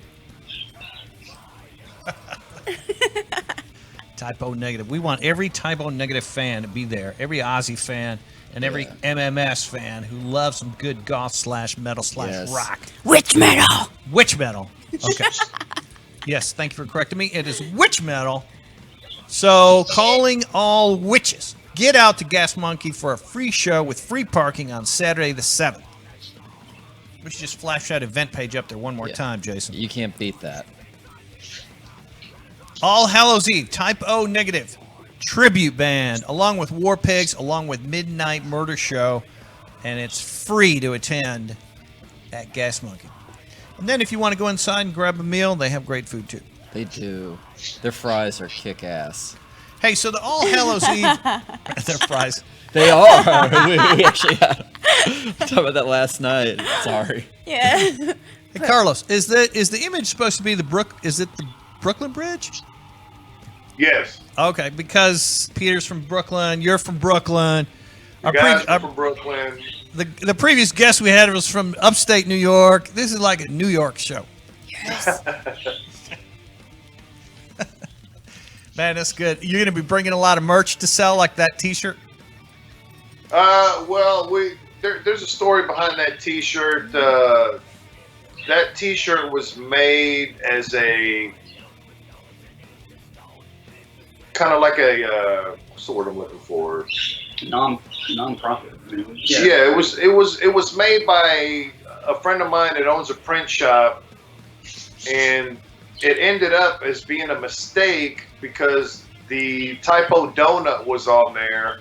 Typo negative. We want every Typo negative fan to be there. Every Ozzy fan and every MMS fan who loves some good goth / metal / rock. Witch metal. Witch metal. Okay. Yes, thank you for correcting me. It is witch metal. So, calling all witches. Get out to Gas Monkey for a free show with free parking on Saturday the 7th. We should just flash that event page up there one more time, Jason. You can't beat that. All Hallows Eve, Typo negative, tribute band, along with War Pigs, along with Midnight Murder Show, and it's free to attend at Gas Monkey. And then if you want to go inside and grab a meal, they have great food too. They do. Their fries are kick-ass. Hey, so the All Hallows Eve, their fries. They are. we actually had talked about that last night. Sorry. Yeah. Hey, Carlos, is the image supposed to be the Brooklyn Bridge? Yes. Okay, because Peter's from Brooklyn, you're from Brooklyn. From Brooklyn. The previous guest we had was from upstate New York. This is like a New York show. Yes. Man, that's good. You're going to be bringing a lot of merch to sell, like that T-shirt? Well, there's a story behind that T-shirt. That T-shirt was made as a kind of like a what's the word I'm looking for? Non-profit. Yeah, it was made by a friend of mine that owns a print shop, and it ended up as being a mistake because the Typo donut was on there,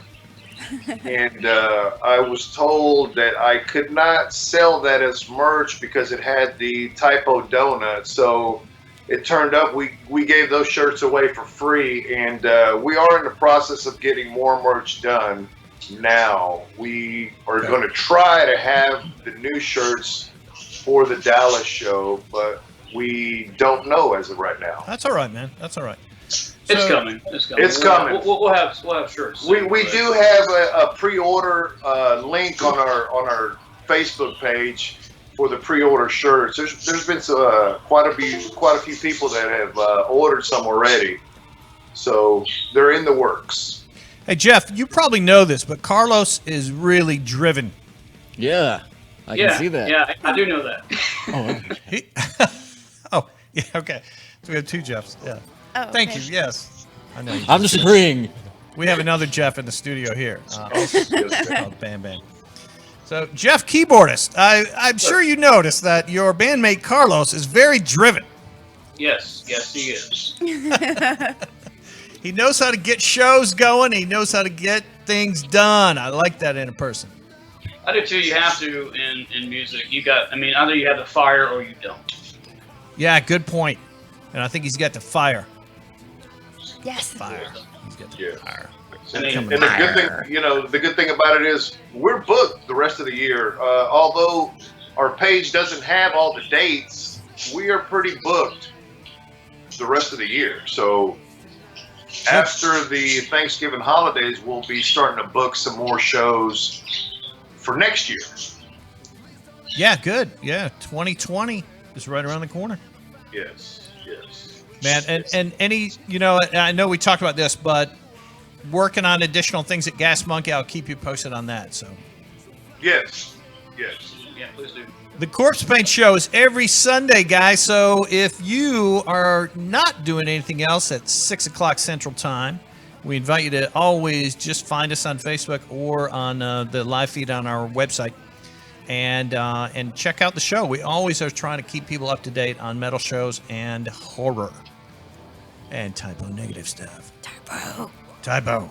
And I was told that I could not sell that as merch because it had the typo donut. So it turned up we gave those shirts away for free, and we are in the process of getting more merch done now. We are going to try to have the new shirts for the Dallas show, but we don't know as of right now. That's all right, man. That's all right. It's coming. It's coming. It's coming. We'll have shirts. We do have a pre-order link on our Facebook page for the pre-order shirts. There's been quite a few people that have ordered some already, so they're in the works. Hey Jeff, you probably know this, but Carlos is really driven. Yeah, I can see that. Yeah, I do know that. Oh, yeah, okay. So we have two Jeffs. Yeah. Oh, Thank okay. you. Yes. I know. I'm just agreeing. We have another Jeff in the studio here. Bam Bam. So Jeff, keyboardist. I'm sure you noticed that your bandmate Carlos is very driven. Yes, he is. He knows how to get shows going. He knows how to get things done. I like that in a person. I do too. You have to in music. Either you have the fire or you don't. Yeah, good point. And I think he's got the fire. Yes. Fire. He's got the fire. And the good thing, the good thing about it is we're booked the rest of the year. Although our page doesn't have all the dates, we are pretty booked the rest of the year. So after the Thanksgiving holidays, we'll be starting to book some more shows for next year. Yeah, good. Yeah, 2020 is right around the corner. Yes. Man, and any, I know we talked about this, but working on additional things at Gas Monkey, I'll keep you posted on that. So. Yes. Yeah, please do. The Corpsepaint show is every Sunday, guys. So if you are not doing anything else at 6 o'clock Central Time, we invite you to always just find us on Facebook or on the live feed on our website. And check out the show. We always are trying to keep people up to date on metal shows and horror and typo negative stuff. Typo.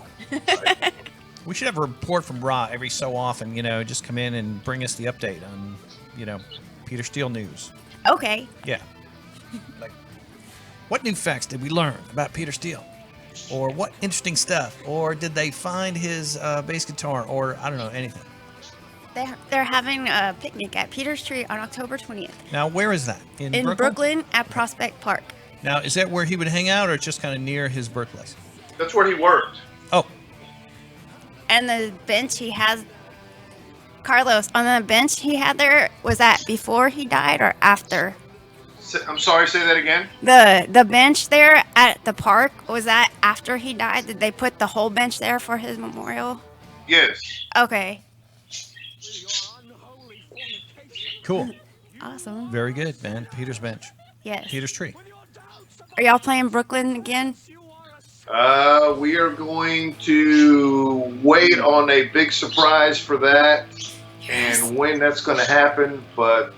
We should have a report from Rah every so often, just come in and bring us the update on, Peter Steele news. Okay. Yeah. Like, what new facts did we learn about Peter Steele? Or what interesting stuff? Or did they find his bass guitar? Or, I don't know, anything. They're having a picnic at Peter's Tree on October 20th. Now, where is that? In Brooklyn at Prospect Park. Now, is that where he would hang out, or just kind of near his birthplace? That's where he worked. Oh. And the bench he has, Carlos, on the bench he had there, was that before he died or after? I'm sorry, say that again? The bench there at the park, was that after he died? Did they put the whole bench there for his memorial? Yes. Okay. Cool. Awesome. Very good, man. Peter's bench. Yes. Peter's Tree. Are y'all playing Brooklyn again? We are going to wait on a big surprise for that, and when that's going to happen. But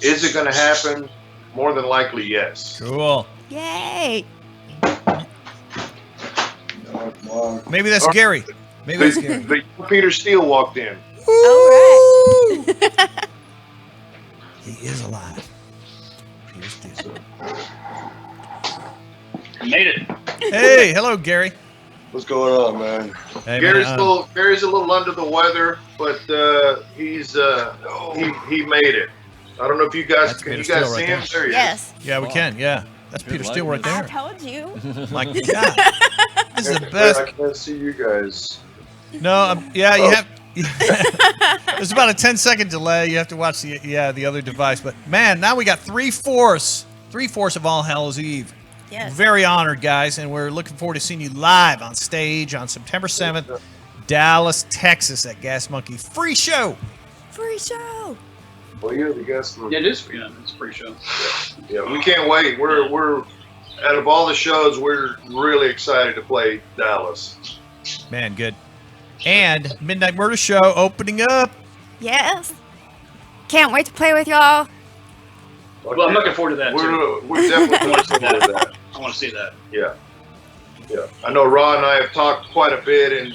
is it going to happen? More than likely, yes. Cool. Yay! Maybe that's Gary. Maybe that's Gary. The Peter Steele walked in. All right. He is alive. Peter Steele. Made it. Hey, hello, Gary. What's going on, man? Hey, Gary's man, Gary's a little under the weather, but he's he made it. I don't know if you guys can you guys see him? There he Yes. Yeah, we can. Yeah, that's Peter Steele right I there. told you. My God, this is the best. I can't see you guys. No, yeah, you have. There's about a 10-second delay. You have to watch the other device. But man, now we got 3/4 of All Hallows Eve. Yes. Very honored, guys, and we're looking forward to seeing you live on stage on September 7th, Dallas, Texas, at Gas Monkey. Free show. Free show. Well, you're the guest. Yeah, it's a free show. Yeah, we can't wait. We're out of all the shows, we're really excited to play Dallas. Man, good. And Midnight Murder Show opening up. Yes. Can't wait to play with y'all. Well, I'm looking forward to that too. We're definitely looking forward to that. I want to see that. Yeah. I know Rah and I have talked quite a bit, and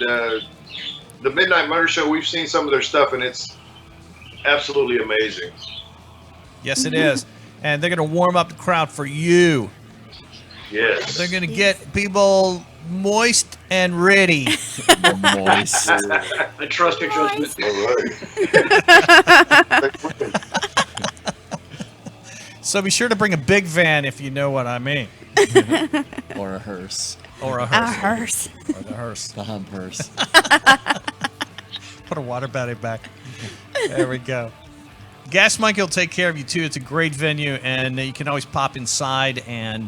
the Midnight Murder Show, we've seen some of their stuff, and it's absolutely amazing. Yes, it is. And they're going to warm up the crowd for you. Yes. They're going to get people moist and ready. Moist. I trust your judgment. All right. So be sure to bring a big van if you know what I mean. Or a hearse. Or a A hearse. hearse. Or the hearse. The hump hearse. Put a water bottle back. There we go. Gas Monkey will take care of you too. It's a great venue, and you can always pop inside and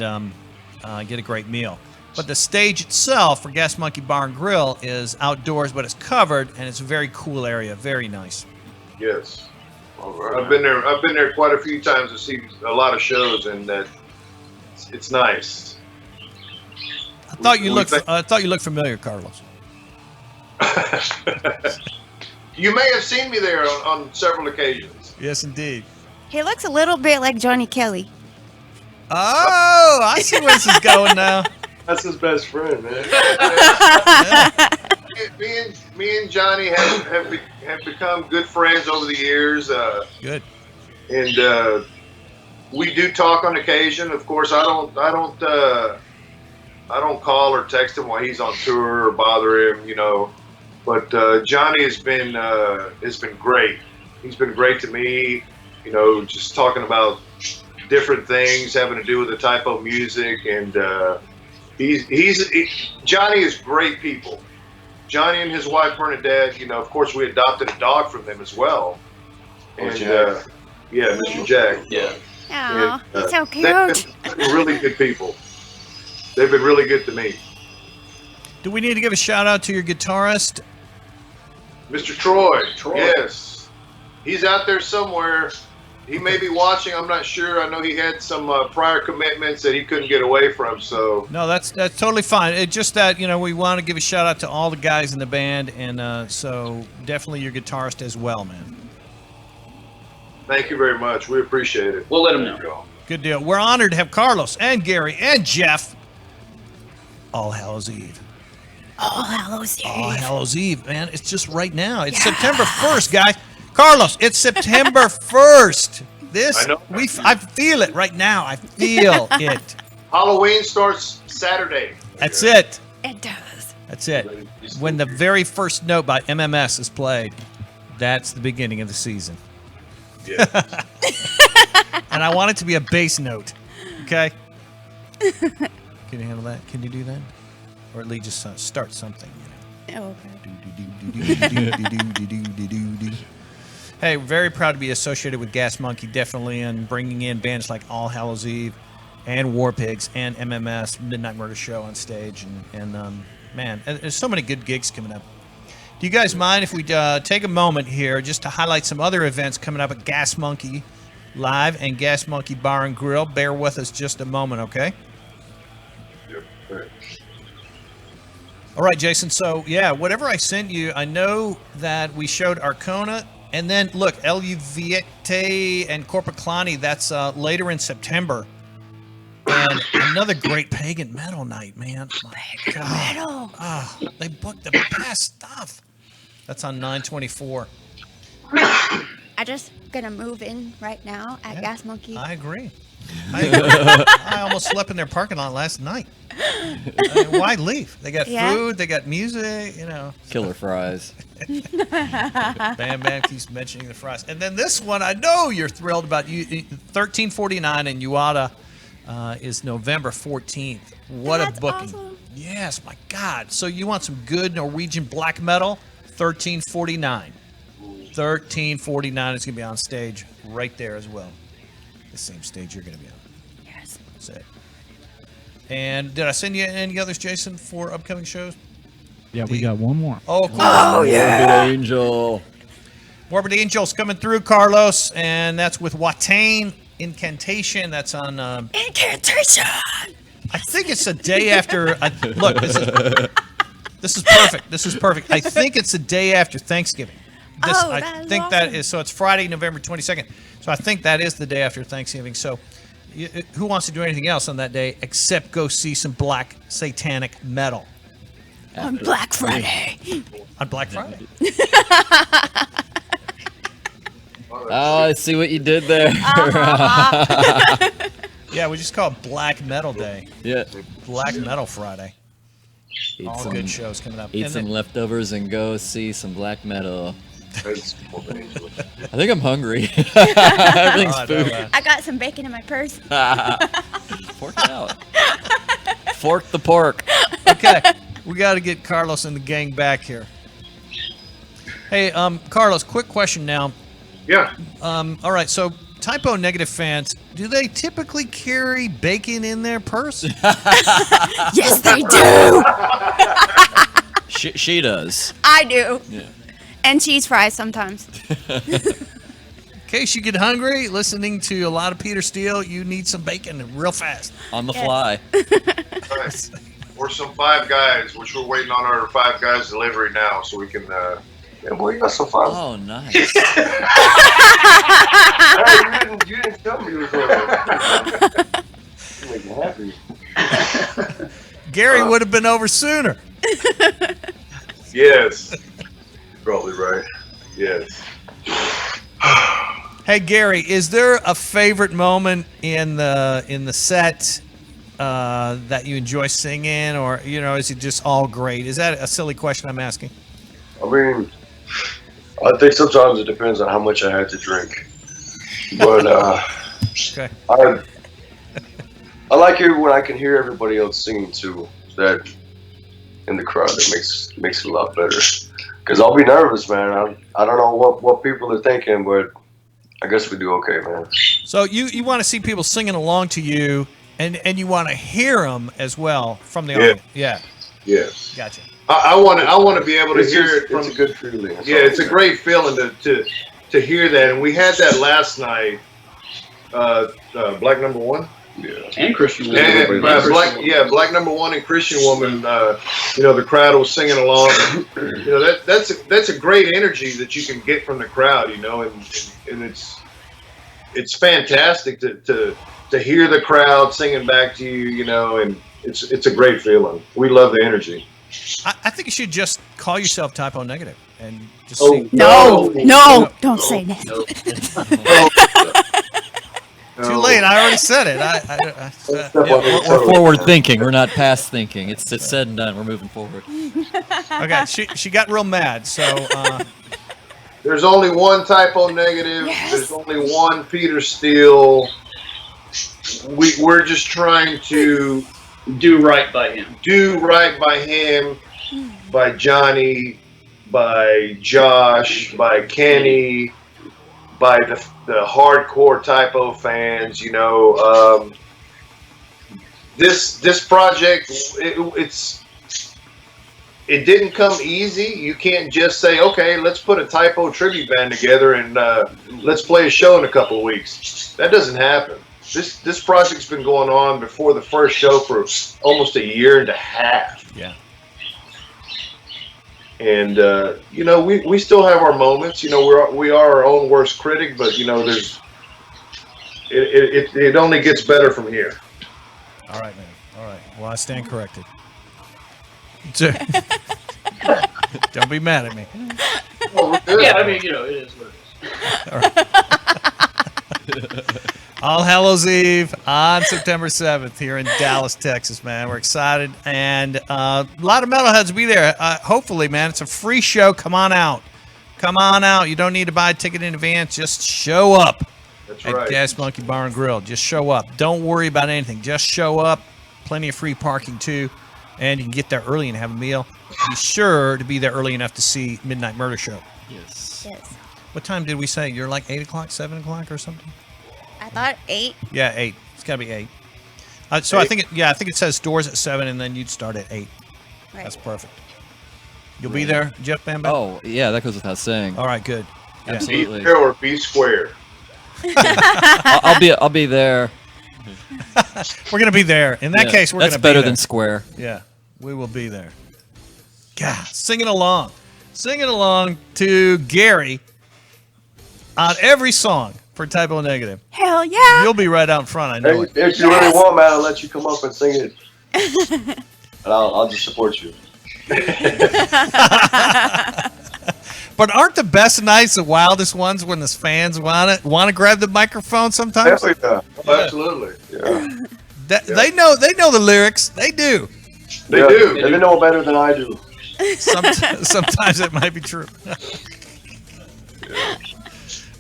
get a great meal. But the stage itself for Gas Monkey Bar and Grill is outdoors, but it's covered, and it's a very cool area. Very nice. Yes. I've been there quite a few times to see a lot of shows, and it's nice. I thought you looked familiar, Carlos. You may have seen me there on several occasions. Yes, indeed. He looks a little bit like Johnny Kelly. Oh, I see where this is going now. That's his best friend, man. Me and Johnny have become good friends over the years. Good. And we do talk on occasion. Of course, I don't call or text him while he's on tour or bother him, you know. But Johnny has been great. He's been great to me, you know, just talking about different things having to do with the typo music, and Johnny is great people. Johnny and his wife Bernadette, you know, of course we adopted a dog from them as well. And Jack. yeah, Mr. Jack. Yeah. Oh, he's so They've cute. been really good people. They've been really good to me. Do we need to give a shout out to your guitarist? Mr. Troy. Yes. He's out there somewhere. He may be watching. I'm not sure. I know he had some prior commitments that he couldn't get away from. So No, that's totally fine. It's just that, you know, we want to give a shout out to all the guys in the band, and so definitely your guitarist as well, man. thank you very much. We appreciate it. We'll let him know. Good deal. We're honored to have Carlos and Gary and Jeff. All Hallows Eve. All Hallows Eve. All Hallows Eve, man. It's just right now. It's September 1st, guys. Carlos, it's September 1st. I know. I feel it right now. I feel it. Halloween starts Saturday. That's it. It does. That's it. When the very first note by MMS is played, that's the beginning of the season. Yeah. And I want it to be a bass note. Okay? Can you handle that? Can you do that? Or at least just start something. You know? Okay. Hey, very proud to be associated with Gas Monkey, definitely, and bringing in bands like All Hallows Eve and War Pigs and MMS, Midnight Murder Show on stage. And man, there's so many good gigs coming up. Do you guys mind if we take a moment here just to highlight some other events coming up at Gas Monkey Live and Gas Monkey Bar and Grill? Bear with us just a moment, okay? Yep. Right. All right, Jason. So, yeah, whatever I sent you, I know that we showed Arcona. And then, look, El Viete and Corpsepaint, that's later in September. And another great pagan metal night, man. Pagan metal. Oh, they booked the best stuff. That's on 9/24. I just gonna move in right now at Gas Monkey. I agree. I almost slept in their parking lot last night. Why leave? They got food, they got music, you know. Killer fries. Bam Bam keeps mentioning the fries. And then this one, I know you're thrilled about. 1349 in Uada is November 14th. What a booking. Awesome. Yes, my God. So you want some good Norwegian black metal? 1349. 1349 is going to be on stage right there as well. The same stage you're going to be on. Yes. That's it. And did I send you any others, Jason, for upcoming shows? Yeah, we got one more. Oh, cool. Oh, yeah. Morbid Angel. Morbid Angel's coming through, Carlos, and that's with Watain Incantation. That's on... Incantation! I think it's a day after... Look, this is perfect. This is perfect. I think it's a day after Thanksgiving. I think awesome. That is... So it's Friday, November 22nd. So I think that is the day after Thanksgiving. So who wants to do anything else on that day except go see some black satanic metal? On Black Friday. On Black Friday. Oh, I see what you did there. Yeah, we just call it Black Metal Day. Yeah. Black Metal Friday. Eat All some, good shows coming up. Eat And some then- leftovers and go see some black metal. I think I'm hungry. Everything's Oh, I know food. that. I got some bacon in my purse. Fork it out. Fork the pork. Okay, we got to get Carlos and the gang back here. Hey, Carlos, quick question now. Yeah. All right, so typo negative fans, do they typically carry bacon in their purse? Yes, they do. She does. I do. Yeah. And cheese fries sometimes. In case you get hungry, listening to a lot of Peter Steele, you need some bacon real fast. On the fly. Right. Or some Five Guys, which we're waiting on our Five Guys delivery now, so we can. Yeah, boy, you got some fun. Oh, nice. Hey, you didn't tell me you was going to. You make me happy. Gary would have been over sooner. Yes. Probably right. Yes. Hey Gary, is there a favorite moment in the set that you enjoy singing, or is it just all great? Is that a silly question I'm asking? I mean, I think sometimes it depends on how much I had to drink. But Okay. I like it when I can hear everybody else singing too. That in the crowd, that makes it a lot better. Because I'll be nervous, man. I don't know what people are thinking, but I guess we do okay, man. So you want to see people singing along to you, and you want to hear them as well from the audience. Yeah. Yes. Gotcha. I want to be able to It's hear just- it from. it's a good feeling. Yeah, it's a great feeling to hear that, and we had that last night. Black Number One. Yeah. And Christian Woman. And, Black Number One and Christian Woman. The crowd was singing along. That's a great energy that you can get from the crowd. And it's fantastic to hear the crowd singing back to you. And it's a great feeling. We love the energy. I think you should just call yourself typo negative and just Oh, sing. No, don't say that. Too late. I already said it. We're forward thinking. We're not past thinking. It's said and done. We're moving forward. Okay, she got real mad. So There's only one typo negative. Yes. There's only one Peter Steele. We're just trying to Do right by him. do right by him, by Johnny, by Josh, by Kenny, by the hardcore typo fans. This project it didn't come easy. You can't just say, okay, let's put a typo tribute band together and let's play a show in a couple of weeks. That doesn't happen. This project's been going on before the first show for almost a year and a half. yeah. And we still have our moments. We are our own worst critic, but there's it only gets better from here. All right, man. All right. Well, I stand corrected. Don't be mad at me. Yeah, I mean, it is what it is. All Hallows Eve on September 7th here in Dallas, Texas, man. We're excited. And a lot of metalheads will be there. Hopefully, man. It's a free show. Come on out. Come on out. You don't need to buy a ticket in advance. Just show up That's at right. Gas Monkey Bar and Grill. Just show up. Don't worry about anything. Just show up. Plenty of free parking, too. And you can get there early and have a meal. Be sure to be there early enough to see Midnight Murder Show. Yes. Yes. What time did we say? You're like 8 o'clock, 7 o'clock or something? I thought 8. Yeah, 8. It's got to be 8. So I think it says doors at 7, and then you'd start at 8. Right. That's perfect. You'll be there, Jeff Bamba? Oh, yeah, that goes without saying. All right, good. Yeah. Absolutely. Be fair or be square. I'll be there. We're going to be there. In that case, we're going That's to be there. better than square. Yeah, we will be there. God, singing along. Singing along to Gary on every song for Typo Negative. Hell yeah. You'll be right out in front, I know it. If you really want, man, I'll let you come up and sing it. And I'll just support you. But aren't the best nights the wildest ones when the fans want to grab the microphone sometimes? Hell yeah. Oh, absolutely. Yeah. They know the lyrics. They do. They do. And they know better than I do. Sometimes it might be true.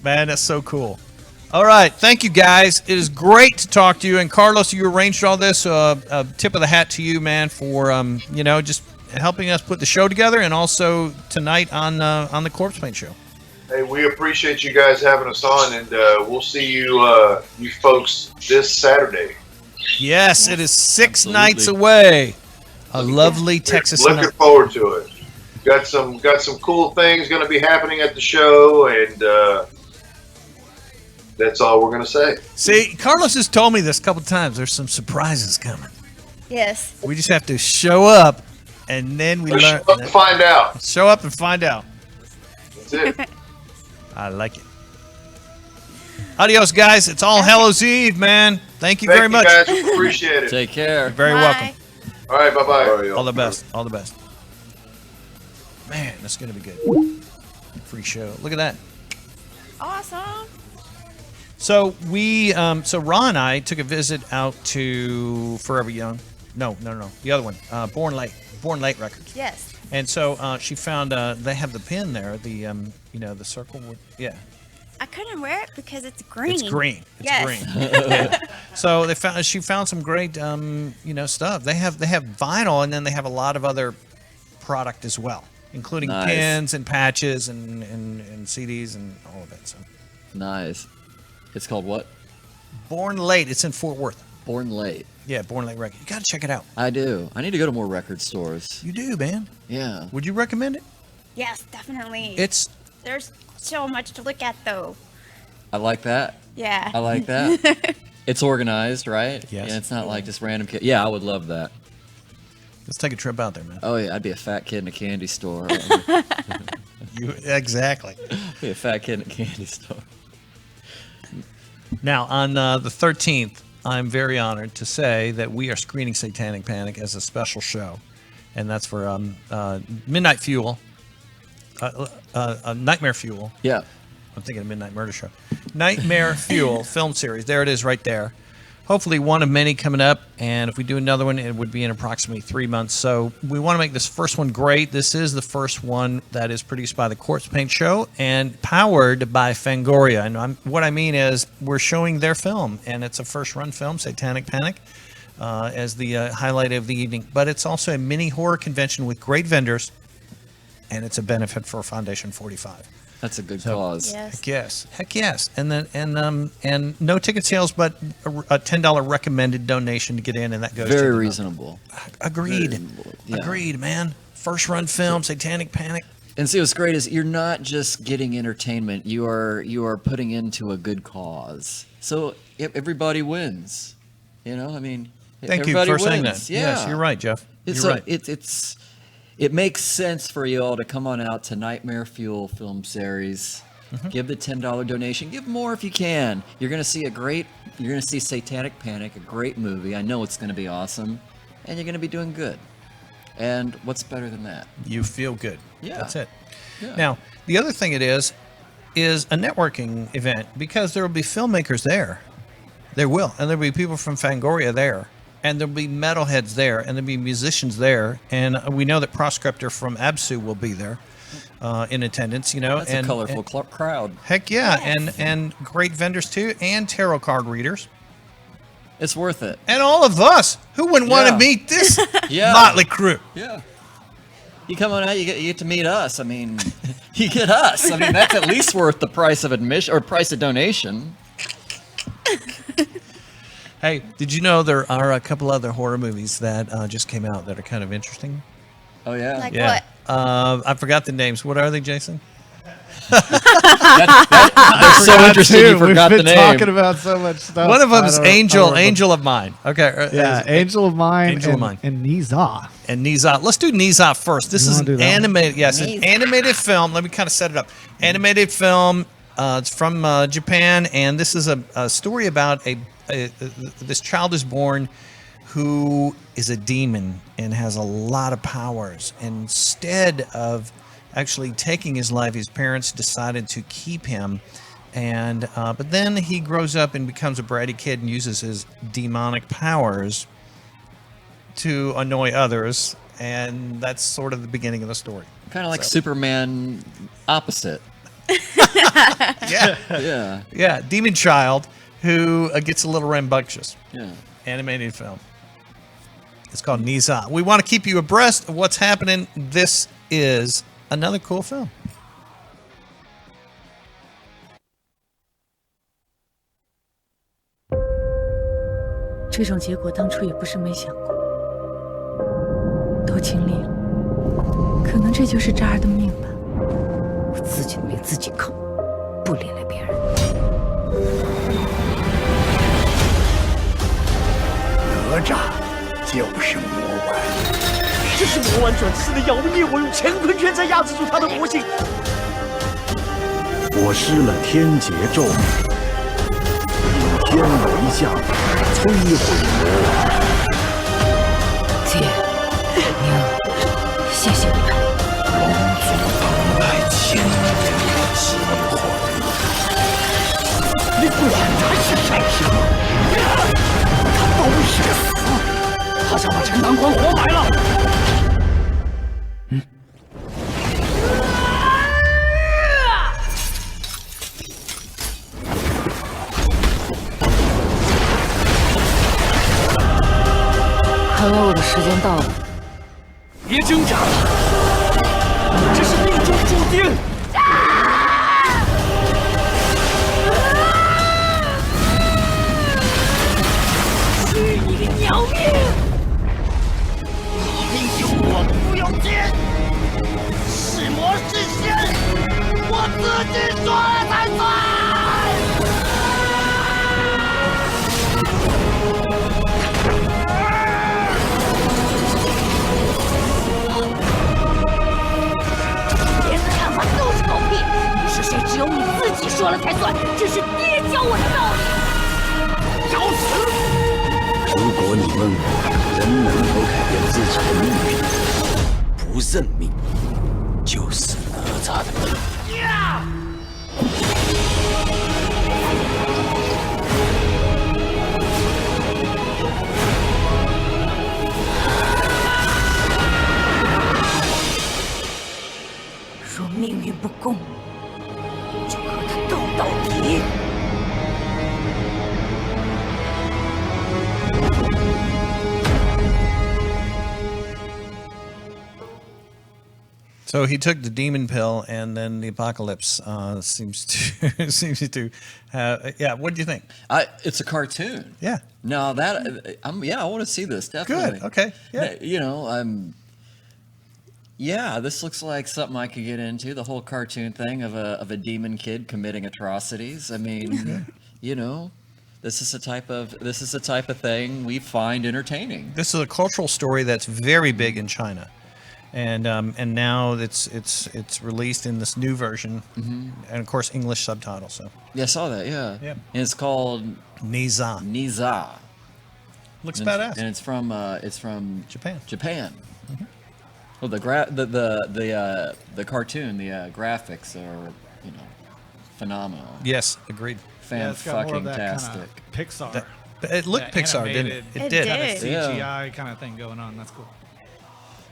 Man, that's so cool. All right, thank you guys. It is great to talk to you. And Carlos, you arranged all this. A tip of the hat to you, man, for just helping us put the show together, and also tonight on the Corpsepaint show. Hey, we appreciate you guys having us on, and we'll see you folks this Saturday. Yes, it is 6 nights away. A lovely Texas. Looking forward to it. Got some cool things going to be happening at the show, and that's all we're going to say. See, Carlos has told me this a couple times. There's some surprises coming. Yes. We just have to show up, and then we learn. Show up and find out. Show up and find out. That's it. I like it. Adios, guys. It's all Hallows Eve, man. Thank you very much. Guys. We appreciate it. Take care. You're very welcome. All right, bye-bye. All the best. All the best. Man, that's going to be good. Free show. Look at that. Awesome. So Rah and I took a visit out to Forever Young. No. The other one. Born Late Records. Yes. And so she found they have the pin there, the circle with, yeah. I couldn't wear it because it's green. It's green. It's yes. green. So she found some great stuff. They have vinyl, and then they have a lot of other product as well, including pins and patches and CDs and all of it. So nice. It's called what? Born Late. It's in Fort Worth. Born Late. Yeah, Born Late Records. You got to check it out. I do. I need to go to more record stores. You do, man. Yeah. Would you recommend it? Yes, definitely. There's so much to look at, though. I like that. Yeah. I like that. It's organized, right? Yes. Yeah, it's not like just random kid. Yeah, I would love that. Let's take a trip out there, man. Oh yeah, I'd be a fat kid in a candy store. Exactly. Be a fat kid in a candy store. Now, on the 13th, I'm very honored to say that we are screening Satanic Panic as a special show. And that's for Midnight Fuel, Nightmare Fuel. Yeah. I'm thinking of Midnight Murder Show. Nightmare Fuel film series. There it is right there. Hopefully one of many coming up. And if we do another one, it would be in approximately 3 months. So we want to make this first one great. This is the first one that is produced by the Corpsepaint Show and powered by Fangoria. And what I mean is we're showing their film. And it's a first-run film, Satanic Panic, as the highlight of the evening. But it's also a mini horror convention with great vendors. And it's a benefit for Foundation 45. That's a good cause. Yes. Heck yes. And then and no ticket sales, but a $10 recommended donation to get in, and that goes very reasonable. Agreed. Yeah. Agreed, man. First run film, Satanic Panic. And see, what's great is you're not just getting entertainment; you are putting into a good cause. So everybody wins. You know, I mean, thank you for saying that. Yeah. Yes, you're right, Jeff. You're right. It makes sense for you all to come on out to Nightmare Fuel film series. Mm-hmm. Give the $10 donation. Give more if you can. You're gonna see Satanic Panic, a great movie. I know it's gonna be awesome, and you're gonna be doing good. And what's better than that? You feel good. Yeah. That's it. Yeah. Now, the other thing it is a networking event, because there will be filmmakers there. There will, and there'll be people from Fangoria there. And there'll be metalheads there, and there'll be musicians there, and we know that Proscriptor from Absu will be there in attendance. You know, that's a colorful crowd. Heck yeah, and great vendors too, and tarot card readers. It's worth it. And all of us who wouldn't want to meet this motley crew. Yeah. You come on out, you get to meet us. I mean, you get us. I mean, that's at least worth the price of admission or price of donation. Hey, did you know there are a couple other horror movies that just came out that are kind of interesting? Oh, yeah? Like what? I forgot the names. What are they, Jason? They're so interesting you forgot the name. We've been talking about so much stuff. One of them is Angel of Mine. Okay. Yeah, Angel of Mine and Nizah. And Nizah. Let's do Nizah first. This is an animated, an animated film. Let me kind of set it up. Animated film. It's from Japan, and this is a story about this child is born who is a demon and has a lot of powers. Instead of actually taking his life, his parents decided to keep him. But then he grows up and becomes a bratty kid and uses his demonic powers to annoy others. And that's sort of the beginning of the story. Kind of like Superman opposite. Yeah, demon child who gets a little rambunctious. Yeah. Animated film. It's called Niza. We want to keep you abreast of what's happening. This is another cool film.这种结果当初也不是没想过，都经历了，可能这就是这儿的命吧。我自己的命自己扛，不连累别人。哪吒就是魔丸，这是魔丸转世的妖孽，我用乾坤圈才压制住他的魔性。我施了天劫咒，引天为将，摧毁魔丸。姐，娘，谢谢你们。龙族等待千年的机会。你管他是谁？他都是个死，他想把陈塘关活埋了。看来我的时间到了。别挣扎，这是命中注定。去你个鸟命！你有我不用见，是魔是仙，我自己说了才算。都是狗屁！你是谁？只有你自己说了才算。这是爹教我的道理。找死！如果你问我人能否改变自己的命运，不认命就是哪吒的命。若命运不公，就和他斗到底。So he took the demon pill, and then the apocalypse seems to have. Yeah, what do you think? It's a cartoon. Yeah. No, I want to see this definitely. Good. Okay. Yeah. You know, yeah, this looks like something I could get into. The whole cartoon thing of a demon kid committing atrocities. I mean, you know, this is the type of thing we find entertaining. This is a cultural story that's very big in China. And now it's released in this new version, and of course English subtitles. So yeah, I saw that. Yeah. And it's called Niza. Looks badass. And it's from Japan. Mm-hmm. Well, the cartoon, the graphics are phenomenal. Yes, agreed. Fan-fucking-tastic. Pixar. It looked Pixar, didn't it? It did. Kind of CGI kind of thing going on. That's cool.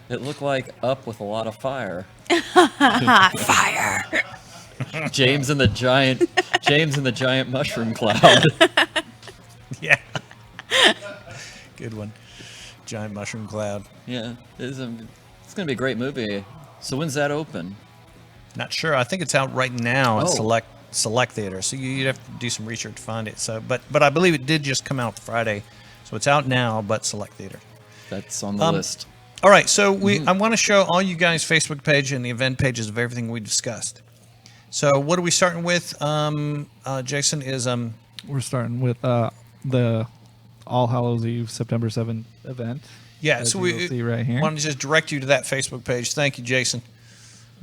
It looked like Up with a lot of fire. Fire. James and the giant mushroom cloud. Yeah. Good one. Giant mushroom cloud. Yeah, it's going to be a great movie. So when's that open? Not sure. I think it's out right now at Oh. select theater. So you'd have to do some research to find it. So, but I believe it did just come out Friday. So it's out now, but select theater. That's on the list. All right, so I want to show all you guys Facebook page and the event pages of everything we discussed. So what are we starting with? Jason is we're starting with the All Hallows Eve September 7th event. Yeah, so we see right here. want to just direct you to that Facebook page. Thank you, Jason.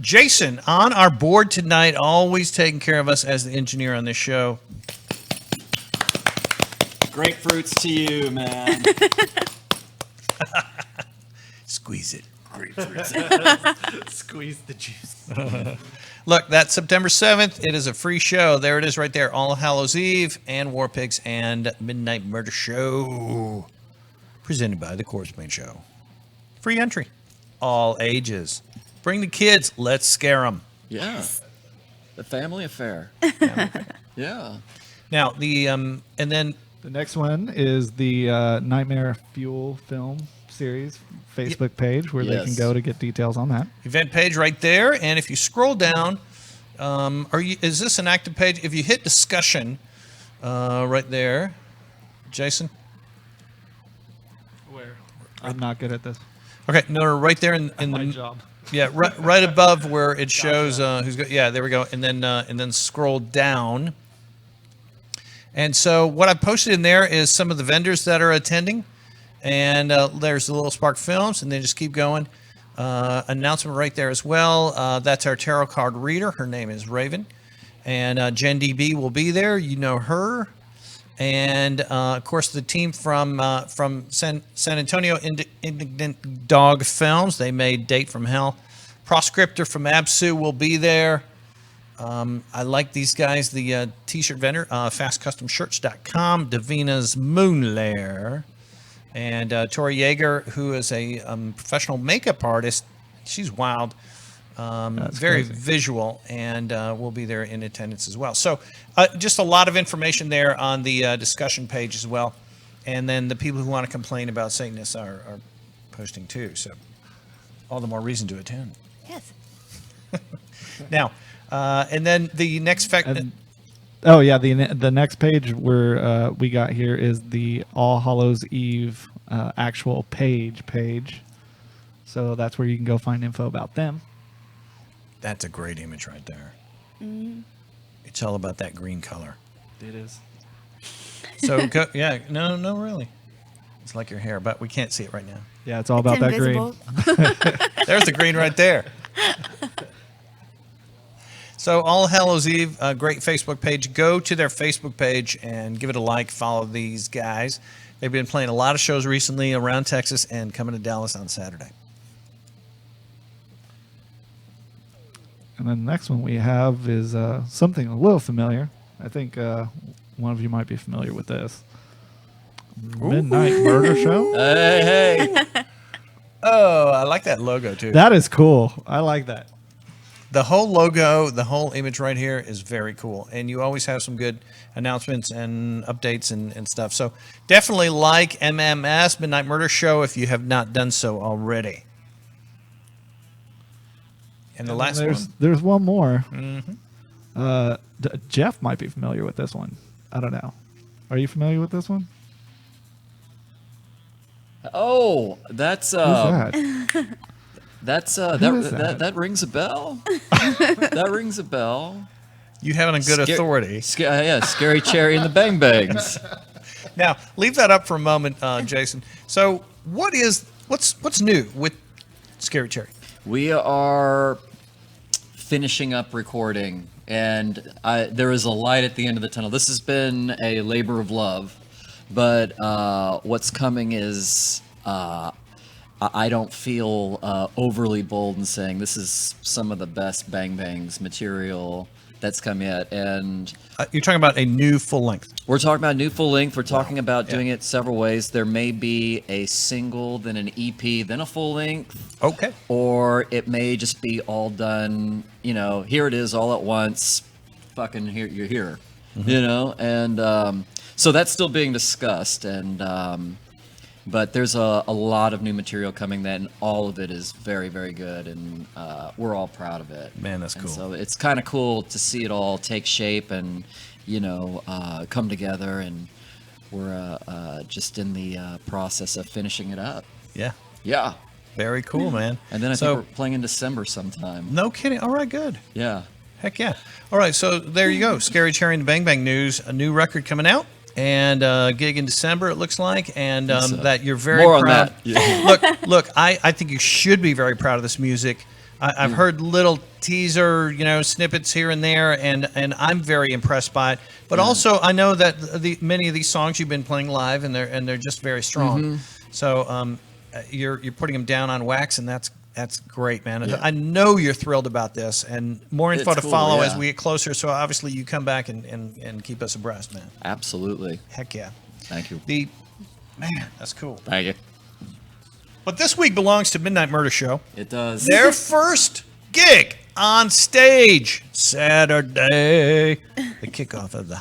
Jason on our board tonight, always taking care of us as the engineer on this show. Grapefruits to you, man. Squeeze it. Grapefruit. Squeeze the juice. Look, that's September 7th. It is a free show. There it is right there. All Hallows Eve and War Pigs and Midnight Murder Show. Presented by the Corpsepaint Show. Free entry. All ages. Bring the kids. Let's scare them. Yeah. The family affair. Yeah. Now, and then... The next one is the Nightmare Fuel film series Facebook page where they can go to get details on that. Event page right there. And if you scroll down, is this an active page? If you hit discussion right there, Jason? Where? I'm not good at this. Okay, no, right there in my the job. Yeah, right above where it shows who's good. Yeah, there we go. And then scroll down. And so what I posted in there is some of the vendors that are attending. And there's the Little Spark Films, and then just keep going. Announcement right there as well. That's our tarot card reader. Her name is Raven. And Jen DB will be there. You know her. And, of course, the team from San Antonio Indignant Dog Films. They made Date from Hell. Proscriptor from Absu will be there. I like these guys. The T-shirt vendor, fastcustomshirts.com. Davina's Moon Lair. And Tori Yeager, who is a professional makeup artist. She's wild. Very crazy. Visual, and we'll be there in attendance as well. So just a lot of information there on the discussion page as well. And then the people who want to complain about Satanists are posting too. So all the more reason to attend. Yes. Now, and then the next fact. Oh yeah, the next page where we got here is the All Hallows Eve actual page. So that's where you can go find info about them. That's a great image right there. Mm-hmm. It's all about that green color. It is. So no, really. It's like your hair, but we can't see it right now. Yeah, it's all about that green. There's the green right there. So All Hallows Eve, a great Facebook page. Go to their Facebook page and give it a like. Follow these guys. They've been playing a lot of shows recently around Texas and coming to Dallas on Saturday. And then the next one we have is something a little familiar. I think one of you might be familiar with this. Midnight Murder Show. Hey. Oh, I like that logo too. That is cool. I like that. The whole logo, the whole image right here is very cool. And you always have some good announcements and updates and stuff. So definitely like MMS, Midnight Murder Show, if you have not done so already. And the last one. There's one more. Mm-hmm. Jeff might be familiar with this one. I don't know. Are you familiar with this one? Oh, that's Who's that? That's that rings a bell. That rings a bell. You having a good authority. Scary Cherry and the Bang Bangs. Now, leave that up for a moment, Jason. So, what's new with Scary Cherry? We are finishing up recording, and there is a light at the end of the tunnel. This has been a labor of love, but what's coming is I don't feel overly bold in saying this is some of the best Bang Bangs material that's come yet. And you're talking about a new full length. We're talking about a new full length. We're talking about doing it several ways. There may be a single, then an EP, then a full length. Okay. Or it may just be all done, here it is all at once. Fucking here, you're here, and so that's still being discussed. And but there's a lot of new material coming, and all of it is very, very good, and we're all proud of it. Man, that's cool. So it's kind of cool to see it all take shape and come together, and we're just in the process of finishing it up. Yeah. Very cool, man. And then I think we're playing in December sometime. No kidding. All right, good. Yeah. Heck yeah. All right, so there you go. Scary Cherry and the Bang Bang News, a new record coming out. And gig in December, it looks like, and that you're very More proud. on that. Yeah. Look, I think you should be very proud of this music. I've heard little teaser, snippets here and there, and I'm very impressed by it. But also, I know that many of these songs you've been playing live, and they're just very strong. Mm-hmm. So you're putting them down on wax, and that's great, man. Yeah. I know you're thrilled about this, and more info It's to cool, follow yeah. as we get closer. So obviously you come back and keep us abreast, man. Absolutely. Heck yeah. Thank you. Man, that's cool. Thank you. But this week belongs to Midnight Murder Show. It does. Their first gig on stage Saturday, the kickoff of the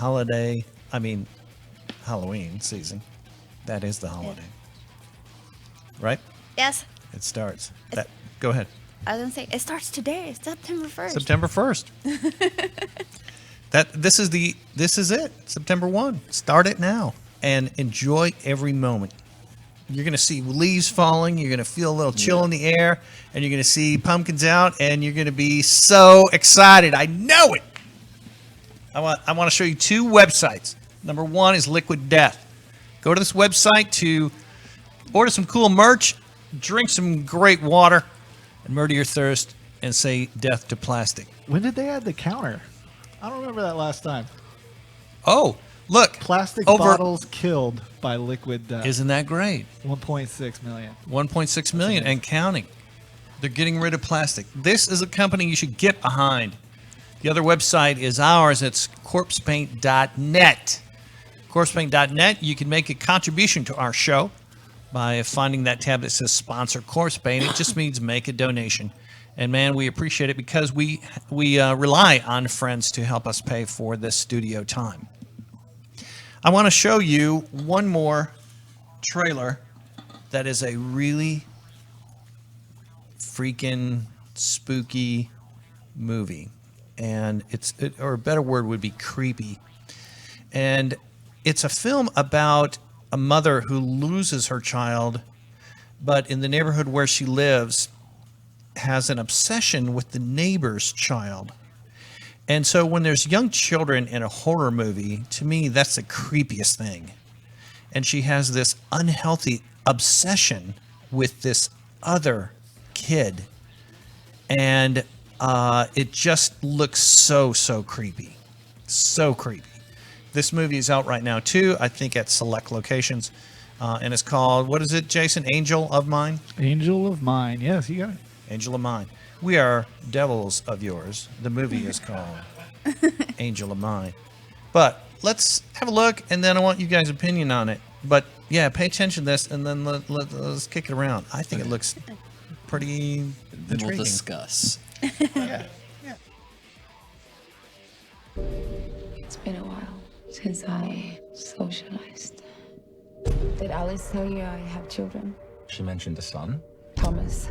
Halloween season. That is the holiday, right? Yes. It starts. Go ahead. I was gonna say it starts today. It's September 1st. September 1st. This is it. September 1. Start it now and enjoy every moment. You're gonna see leaves falling. You're gonna feel a little chill in the air, and you're gonna see pumpkins out, and you're gonna be so excited. I know it. I want to show you 2 websites. Number 1 is Liquid Death. Go to this website to order some cool merch, drink some great water, and murder your thirst, and say death to plastic. When did they add the counter? I don't remember that last time. Oh, look. Plastic bottles killed by Liquid Death. Isn't that great? 1.6 million. 1.6 million and counting. They're getting rid of plastic. This is a company you should get behind. The other website is ours. It's corpsepaint.net. Corpsepaint.net. You can make a contribution to our show by finding that tab that says sponsor Corpsepaint. It just means make a donation. And man, we appreciate it because we rely on friends to help us pay for this studio time. I want to show you one more trailer that is a really freaking spooky movie. And or a better word would be creepy. And it's a film about a mother who loses her child, but in the neighborhood where she lives has an obsession with the neighbor's child. And so when there's young children in a horror movie, to me, that's the creepiest thing. And she has this unhealthy obsession with this other kid. And it just looks so creepy. So creepy. This movie is out right now, too, I think at select locations. And it's called, what is it, Jason? Angel of Mine? Angel of Mine. Yes, you got it. Angel of Mine. We are devils of yours. The movie is called Angel of Mine. But let's have a look, and then I want you guys' opinion on it. But, yeah, pay attention to this, and then let's kick it around. I think it looks pretty Then intriguing. we'll discuss. Yeah. It's been a while since I socialized. Did Alice tell you I have children? She mentioned a son. Thomas.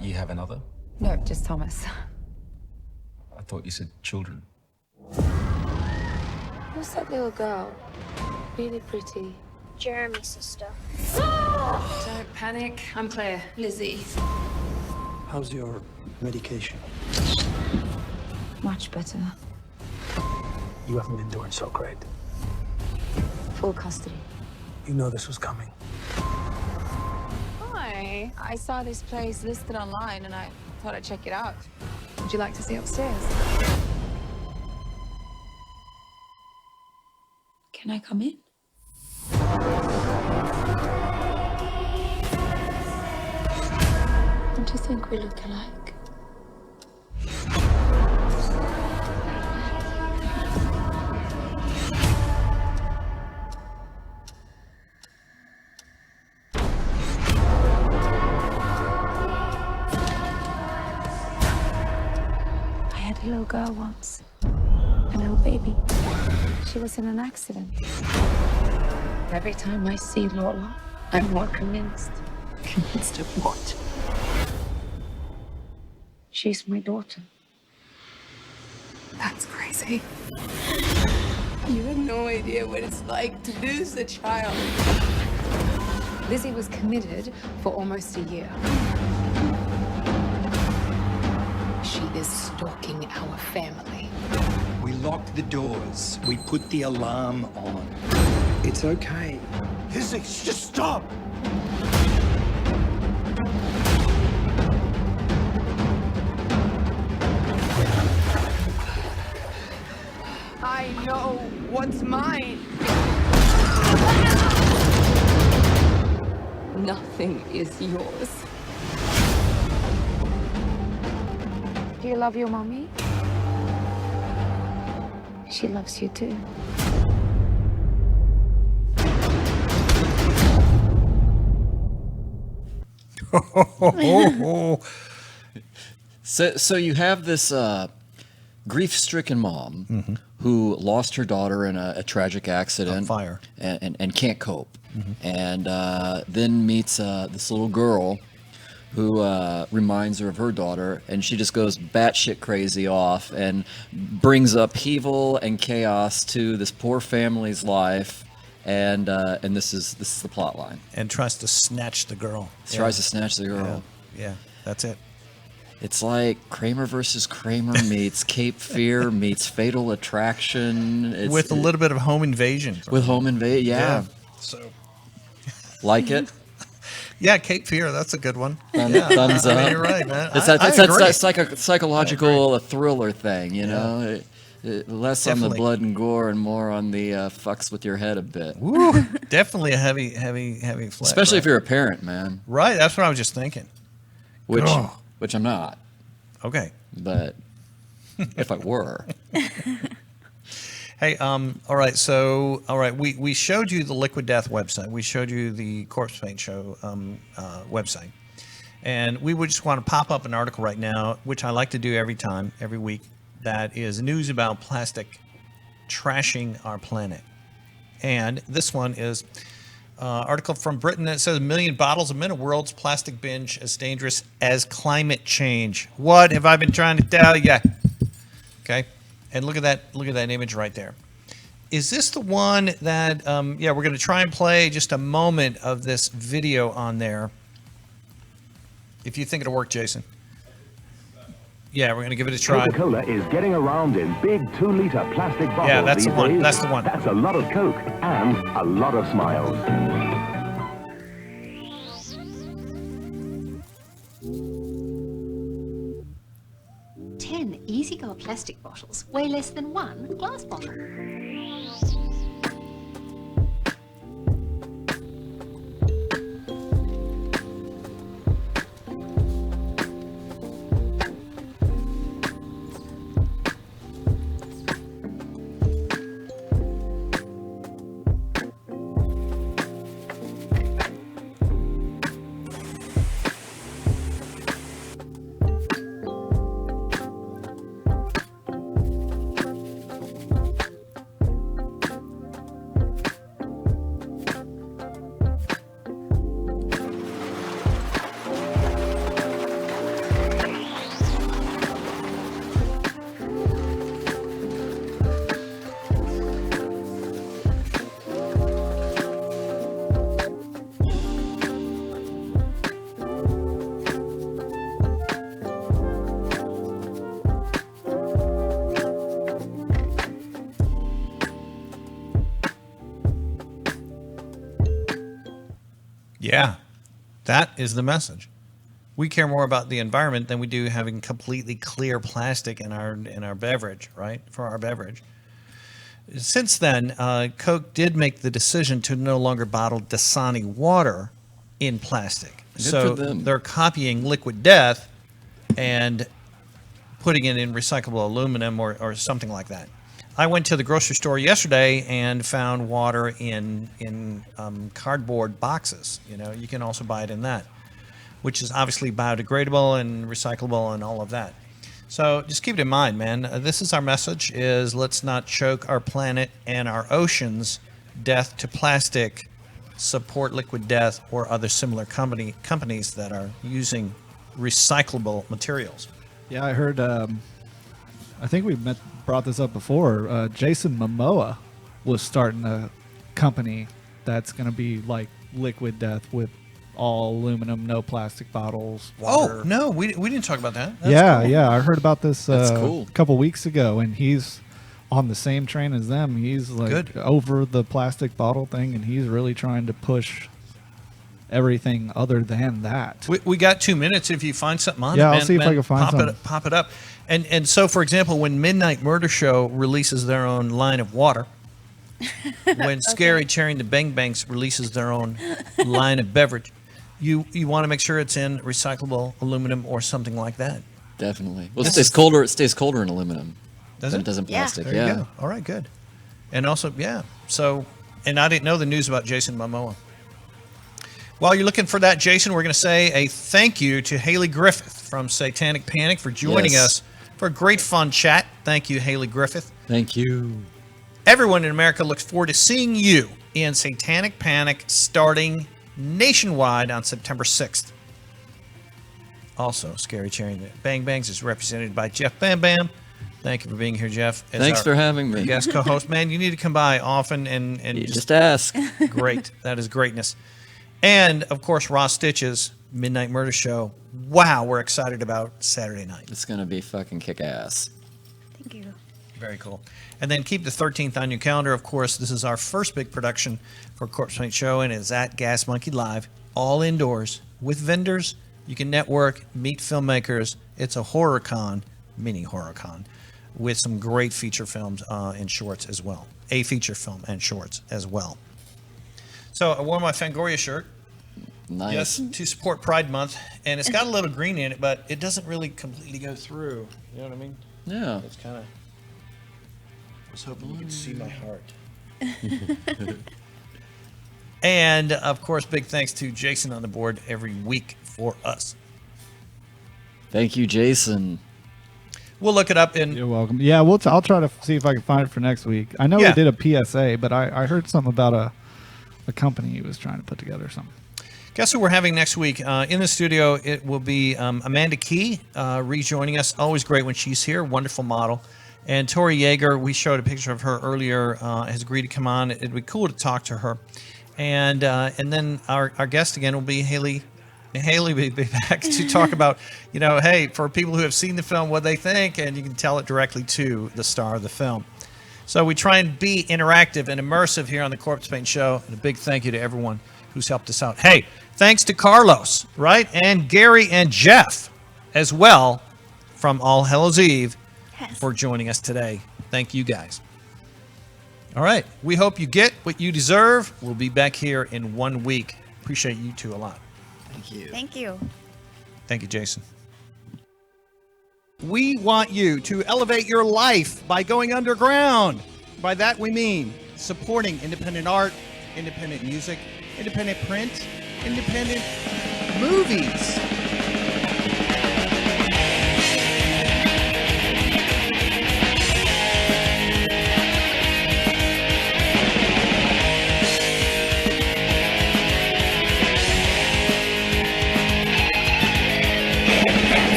You have another? No, just Thomas. I thought you said children. Who's that little girl? Really pretty. Jeremy's sister. Don't panic. I'm Claire. Lizzie. How's your medication? Much better. You haven't been doing so great. Full custody. You know this was coming. Hi. I saw this place listed online and I thought I'd check it out. Would you like to see upstairs? Can I come in? Don't you think we look alike? I had a little girl once, a little baby. She was in an accident. Every time I see Lola, I'm more convinced. Convinced of what? She's my daughter. That's crazy. You have no idea what it's like to lose a child. Lizzie was committed for almost a year. She is stalking our family. We locked the doors. We put the alarm on. It's okay. Izzy, just stop! I know what's mine. Nothing. Everything is yours. Do you love your mommy? She loves you too. So you have this grief-stricken mom who lost her daughter in a tragic accident, fire, and can't cope, and then meets this little girl who reminds her of her daughter, and she just goes batshit crazy off and brings upheaval and chaos to this poor family's life. And this is the plot line. And tries to snatch the girl. Tries to snatch the girl. Yeah, that's it. It's like Kramer versus Kramer meets Cape Fear meets Fatal Attraction. With a little bit of Home Invasion. With Home Invasion, yeah. So, like it? Yeah, Cape Fear, that's a good one. Thumbs up. I mean, you're right, man. It's I agree. that psychological thriller thing, you know? Less on the blood and gore and more on the fucks with your head a bit. Woo, definitely a heavy flick. Especially if you're a parent, man. Right, that's what I was just thinking. Which I'm not. Okay. But if I were. Hey, all right, we showed you the Liquid Death website. We showed you the Corpsepaint show website. And we would just want to pop up an article right now, which I like to do every week, that is news about plastic trashing our planet. And this one is article from Britain that says 1 million bottles a minute, world's plastic binge as dangerous as climate change. What have I been trying to tell you? Okay. And look at that image right there. Is this the one that, we're going to try and play just a moment of this video on there. If you think it'll work, Jason. Yeah, we're going to give it a try. Coca-Cola is getting around in big 2-liter plastic bottles. Yeah, that's the one. Days. That's the one. That's a lot of Coke and a lot of smiles. Easy-go plastic bottles weigh less than one glass bottle. Yeah, that is the message. We care more about the environment than we do having completely clear plastic in our beverage, right? For our beverage. Since then, Coke did make the decision to no longer bottle Dasani water in plastic. So they're copying Liquid Death and putting it in recyclable aluminum or something like that. I went to the grocery store yesterday and found water in cardboard boxes. You know, you can also buy it in that, which is obviously biodegradable and recyclable and all of that. So just keep it in mind, man. This is our message: is let's not choke our planet and our oceans. Death to plastic. Support Liquid Death or other similar companies that are using recyclable materials. Yeah, I heard. I think we brought this up before. Jason Momoa was starting a company that's going to be like Liquid Death with all aluminum, no plastic bottles. Water. Oh no, we didn't talk about that. That's yeah, cool. yeah, I heard about this cool. a couple weeks ago, and he's on the same train as them. He's like over the plastic bottle thing, and he's really trying to push everything other than that. We got 2 minutes. If you find something on it, I'll see if I can find something. Pop it up. And so, for example, when Midnight Murder Show releases their own line of water, when Scary Cherry and the Bang Bangs releases their own line of beverage, you want to make sure it's in recyclable aluminum or something like that. Definitely. Well, it stays colder. It stays colder in aluminum. Does than it? It does in plastic. There you go. All right, good. And also, so, and I didn't know the news about Jason Momoa. While you're looking for that, Jason, we're going to say a thank you to Hayley Griffith from Satanic Panic for joining us for a great fun chat. Thank you, Hayley Griffith. Thank you. Everyone in America looks forward to seeing you in Satanic Panic starting nationwide on September 6th. Also, Scary Cherry Bang Bangs is represented by Jeff Bam Bam. Thank you for being here, Jeff. Thanks for having me. Guest co-host. Man, you need to come by often and you just ask. Great. That is greatness. And, of course, Rah Stitchez, Midnight Murder Show. Wow, we're excited about Saturday night. It's going to be fucking kick-ass. Thank you. Very cool. And then keep the 13th on your calendar. Of course, this is our first big production for Corpsepaint Show, and it's at Gas Monkey Live, all indoors, with vendors. You can network, meet filmmakers. It's a horror con, mini horror con, with some great feature films and shorts as well. A feature film and shorts as well. So I wore my Fangoria shirt. Nice. Yes, to support Pride Month. And it's got a little green in it, but it doesn't really completely go through. You know what I mean? Yeah. It's kind of... I was hoping you could see my heart. And, of course, big thanks to Jason on the board every week for us. Thank you, Jason. We'll look it up. And you're welcome. Yeah, I'll try to see if I can find it for next week. I know we did a PSA, but I heard something about a company he was trying to put together something. Guess who we're having next week? In the studio, it will be Amanda Key rejoining us. Always great when she's here. Wonderful model. And Tori Yeager, we showed a picture of her earlier, has agreed to come on. It'd be cool to talk to her. And then our guest again will be Hayley. Hayley will be back to talk about, hey, for people who have seen the film, what they think, and you can tell it directly to the star of the film. So we try and be interactive and immersive here on the Corpsepaint Show. And a big thank you to everyone who's helped us out. Hey, thanks to Carlos, right? And Gary and Jeff as well from All Hallows Eve for joining us today. Thank you guys. All right. We hope you get what you deserve. We'll be back here in 1 week. Appreciate you two a lot. Thank you. Thank you. Thank you, Jason. We want you to elevate your life by going underground. By that we mean supporting independent art, independent music, independent print, independent movies.